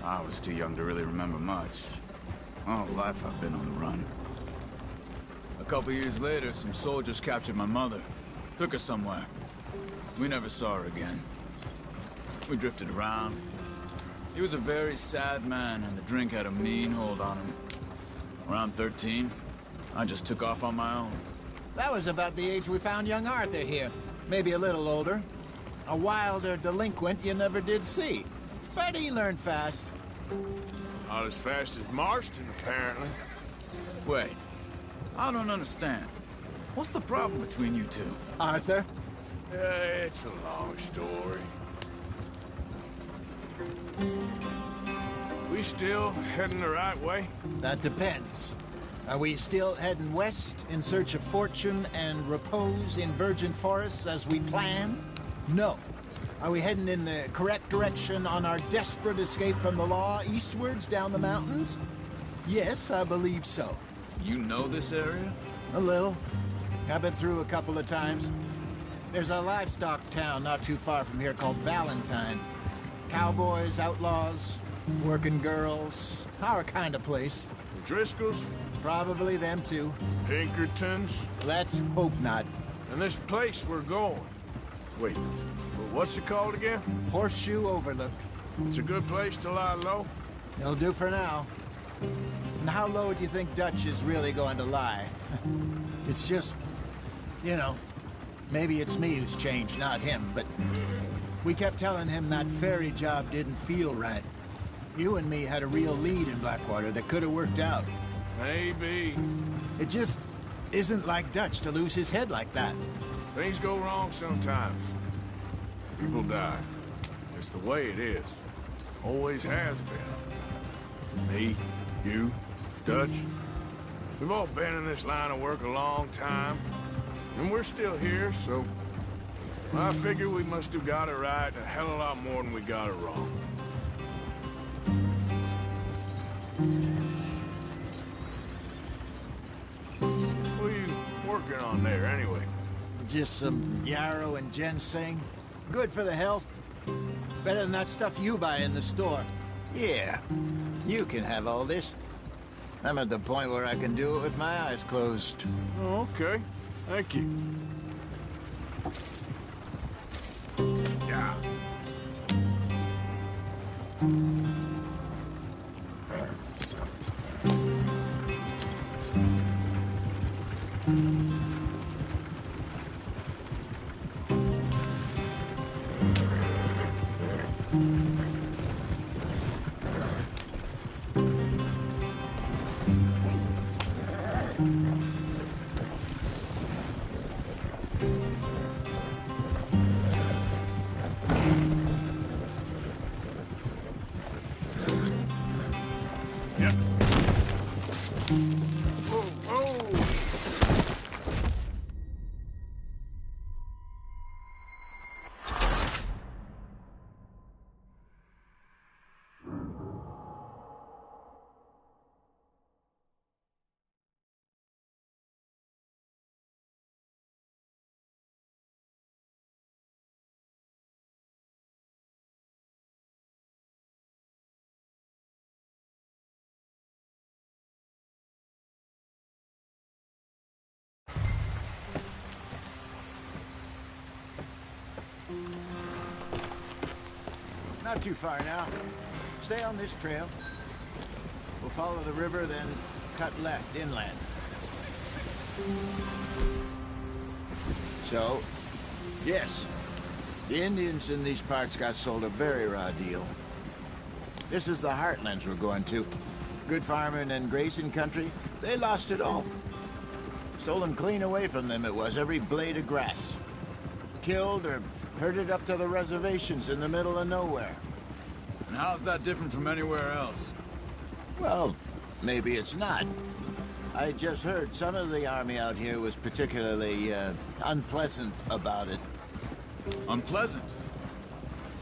I was too young to really remember much. All life I've been on the run. A couple years later, some soldiers captured my mother. Took her somewhere. We never saw her again. We drifted around. He was a very sad man, and the drink had a mean hold on him. Around 13, I just took off on my own. That was about the age we found young Arthur here. Maybe a little older. A wilder delinquent you never did see. But he learned fast. Not as fast as Marston, apparently. Wait, I don't understand. What's the problem between you two? Arthur? It's a long story. We still heading the right way? That depends. Are we still heading west in search of fortune and repose in virgin forests as we planned? No. Are we heading in the correct direction on our desperate escape from the law eastwards down the mountains? Yes, I believe so. You know this area? A little. I've been through a couple of times. There's a livestock town not too far from here called Valentine. Cowboys, outlaws, working girls, our kind of place. The Driscolls? Probably them too. Pinkertons? Let's hope not. And this place we're going. Wait, what's it called again? Horseshoe Overlook. It's a good place to lie low? It'll do for now. And how low do you think Dutch is really going to lie? It's just, you know, maybe it's me who's changed, not him, but we kept telling him that ferry job didn't feel right. You and me had a real lead in Blackwater that could have worked out. Maybe. It just isn't like Dutch to lose his head like that. Things go wrong sometimes. People die. It's the way it is. Always has been. Me, you, Dutch. We've all been in this line of work a long time. And we're still here, so I figure we must have got it right a hell of a lot more than we got it wrong. What are you working on there, anyway? Just some yarrow and ginseng. Good for the health. Better than that stuff you buy in the store. Yeah, you can have all this. I'm at the point where I can do it with my eyes closed. Oh, okay. Thank you. Yeah. Not too far now. Stay on this trail. We'll follow the river, then cut left inland. So, yes, the Indians in these parts got sold a very raw deal. This is the heartlands we're going to. Good farming and grazing country, they lost it all. Stolen clean away from them it was, every blade of grass. Killed or herded up to the reservations in the middle of nowhere. And how's that different from anywhere else? Well, maybe it's not. I just heard some of the army out here was particularly, unpleasant about it. Unpleasant?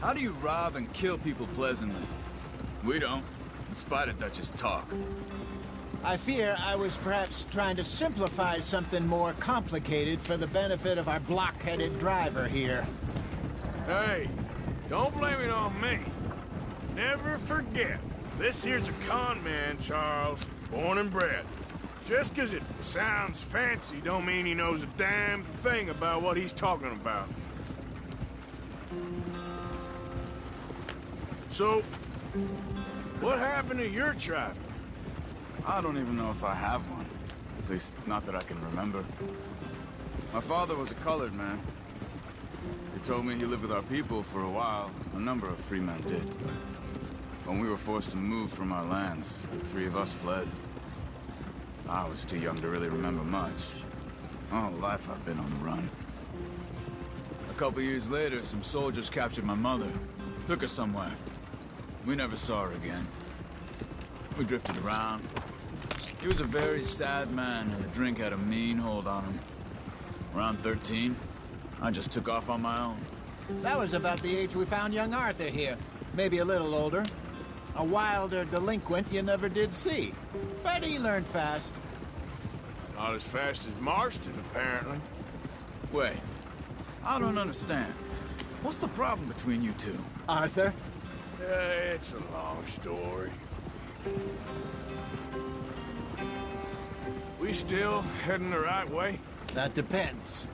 How do you rob and kill people pleasantly? We don't, in spite of Dutch's talk. I fear I was perhaps trying to simplify something more complicated for the benefit of our block-headed driver here. Hey, don't blame it on me. Never forget, this here's a con man, Charles, born and bred. Just 'cause it sounds fancy don't mean he knows a damn thing about what he's talking about. So, what happened to your tribe? I don't even know if I have one. At least, not that I can remember. My father was a colored man. He told me he lived with our people for a while. A number of free men did, but when we were forced to move from our lands, the three of us fled. I was too young to really remember much. My whole life I've been on the run. A couple years later, some soldiers captured my mother. Took her somewhere. We never saw her again. We drifted around. He was a very sad man, and the drink had a mean hold on him. Around 13, I just took off on my own. That was about the age we found young Arthur here. Maybe a little older. A wilder delinquent you never did see. But he learned fast. Not as fast as Marston, apparently. Wait, I don't understand. What's the problem between you two? Arthur? It's a long story. We still heading the right way? That depends.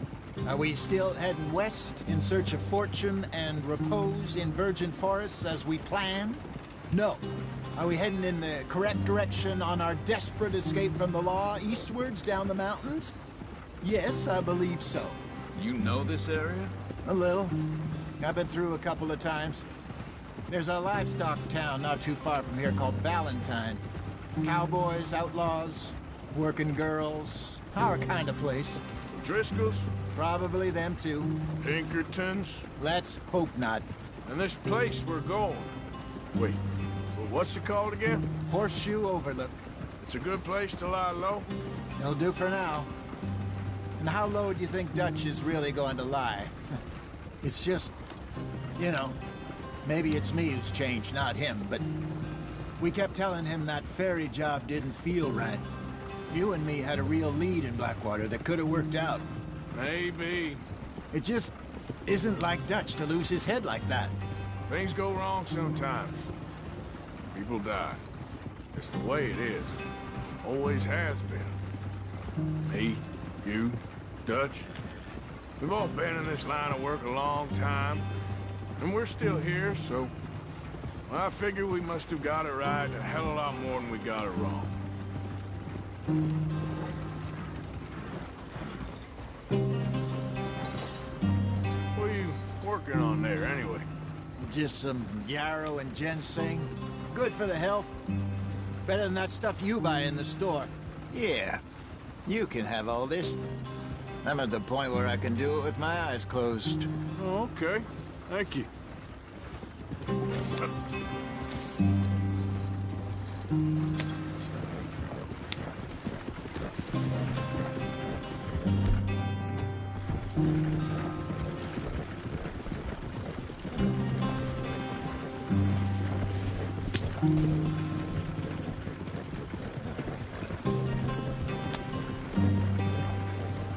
Are we still heading west in search of fortune and repose in virgin forests as we planned? No. Are we heading in the correct direction on our desperate escape from the law eastwards down the mountains? Yes, I believe so. You know this area? A little. I've been through a couple of times. There's a livestock town not too far from here called Valentine. Cowboys, outlaws, working girls, our kind of place. Driscolls? Probably them too. Pinkertons? Let's hope not. And this place we're going. Wait, what's it called again? Horseshoe Overlook. It's a good place to lie low? It'll do for now. And how low do you think Dutch is really going to lie? It's just, you know, maybe it's me who's changed, not him, but we kept telling him that ferry job didn't feel right. You and me had a real lead in Blackwater that could have worked out. Maybe. It just isn't like Dutch to lose his head like that. Things go wrong sometimes. People die. It's the way it is. Always has been. Me, you, Dutch. We've all been in this line of work a long time. And we're still here, so... I figure we must have got it right a hell of a lot more than we got it wrong. What are you working on there, anyway? Just some yarrow and ginseng. Good for the health. Better than that stuff you buy in the store. Yeah, you can have all this. I'm at the point where I can do it with my eyes closed. Oh, okay. Thank you.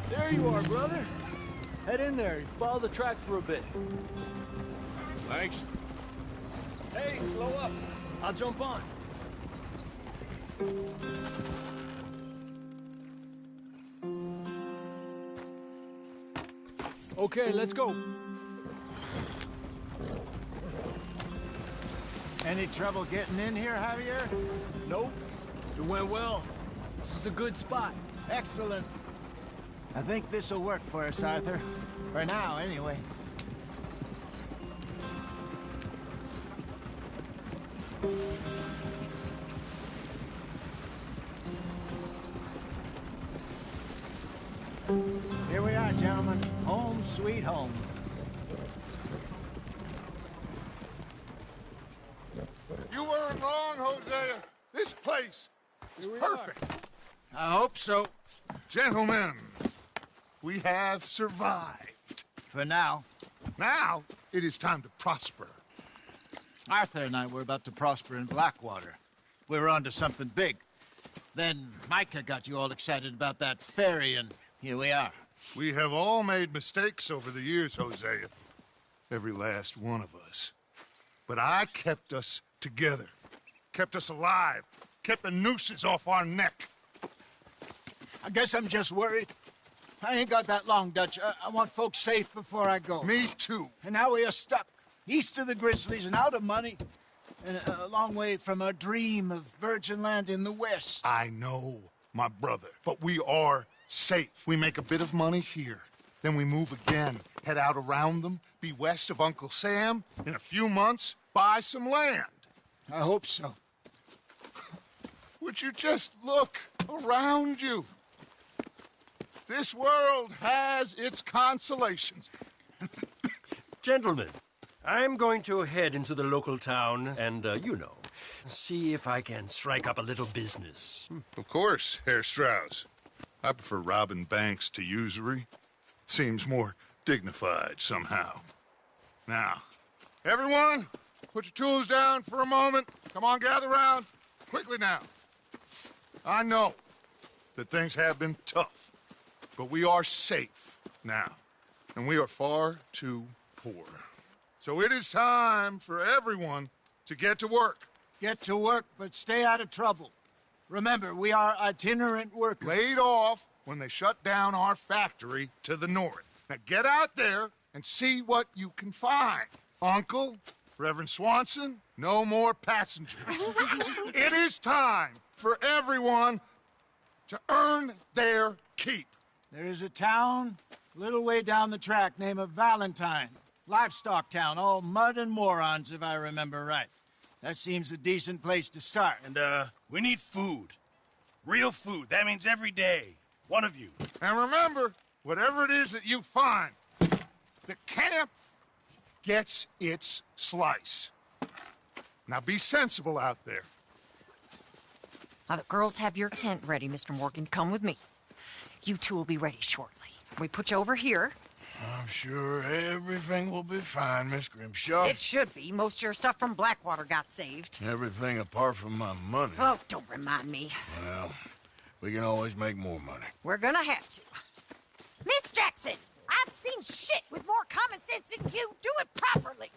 There you are, brother. Head in there. Follow the track for a bit. Thanks. Hey, slow up. I'll jump on. Okay, let's go. Any trouble getting in here, Javier? Nope. It went well. This is a good spot. Excellent. I think this'll work for us, Arthur. For now, anyway. Here we are, gentlemen. Home sweet home. You weren't wrong, Hosea. This place is perfect. I hope so. Gentlemen, we have survived. For now. Now, it is time to prosper. Arthur and I were about to prosper in Blackwater. We were onto something big. Then Micah got you all excited about that ferry, and here we are. We have all made mistakes over the years, Hosea. Every last one of us. But I kept us together. Kept us alive. Kept the nooses off our neck. I guess I'm just worried. I ain't got that long, Dutch. I want folks safe before I go. Me too. And now we are stuck. East of the Grizzlies and out of money. And a long way from our dream of virgin land in the west. I know, my brother. But we are safe. We make a bit of money here. Then we move again. Head out around them. Be west of Uncle Sam. In a few months, buy some land. I hope so. Would you just look around you? This world has its consolations. Gentlemen, I'm going to head into the local town and, see if I can strike up a little business. Of course, Herr Strauss. I prefer robbing banks to usury. Seems more dignified somehow. Now, everyone, put your tools down for a moment. Come on, gather round. Quickly now. I know that things have been tough, but we are safe now, and we are far too poor. So it is time for everyone to get to work. Get to work, but stay out of trouble. Remember, we are itinerant workers. Laid off when they shut down our factory to the north. Now get out there and see what you can find. Uncle, Reverend Swanson, no more passengers. It is time for everyone to earn their keep. There is a town a little way down the track named Valentine. Livestock town, all mud and morons, if I remember right. That seems a decent place to start. And, we need food. Real food. That means every day. One of you. And remember, whatever it is that you find, the camp gets its slice. Now be sensible out there. Now, the girls have your tent ready, Mr. Morgan. Come with me. You two will be ready shortly. We put you over here. I'm sure everything will be fine, Miss Grimshaw. It should be. Most of your stuff from Blackwater got saved. Everything apart from my money. Oh, don't remind me. Well, we can always make more money. We're gonna have to. Miss Jackson, I've seen shit with more common sense than you. Do it properly.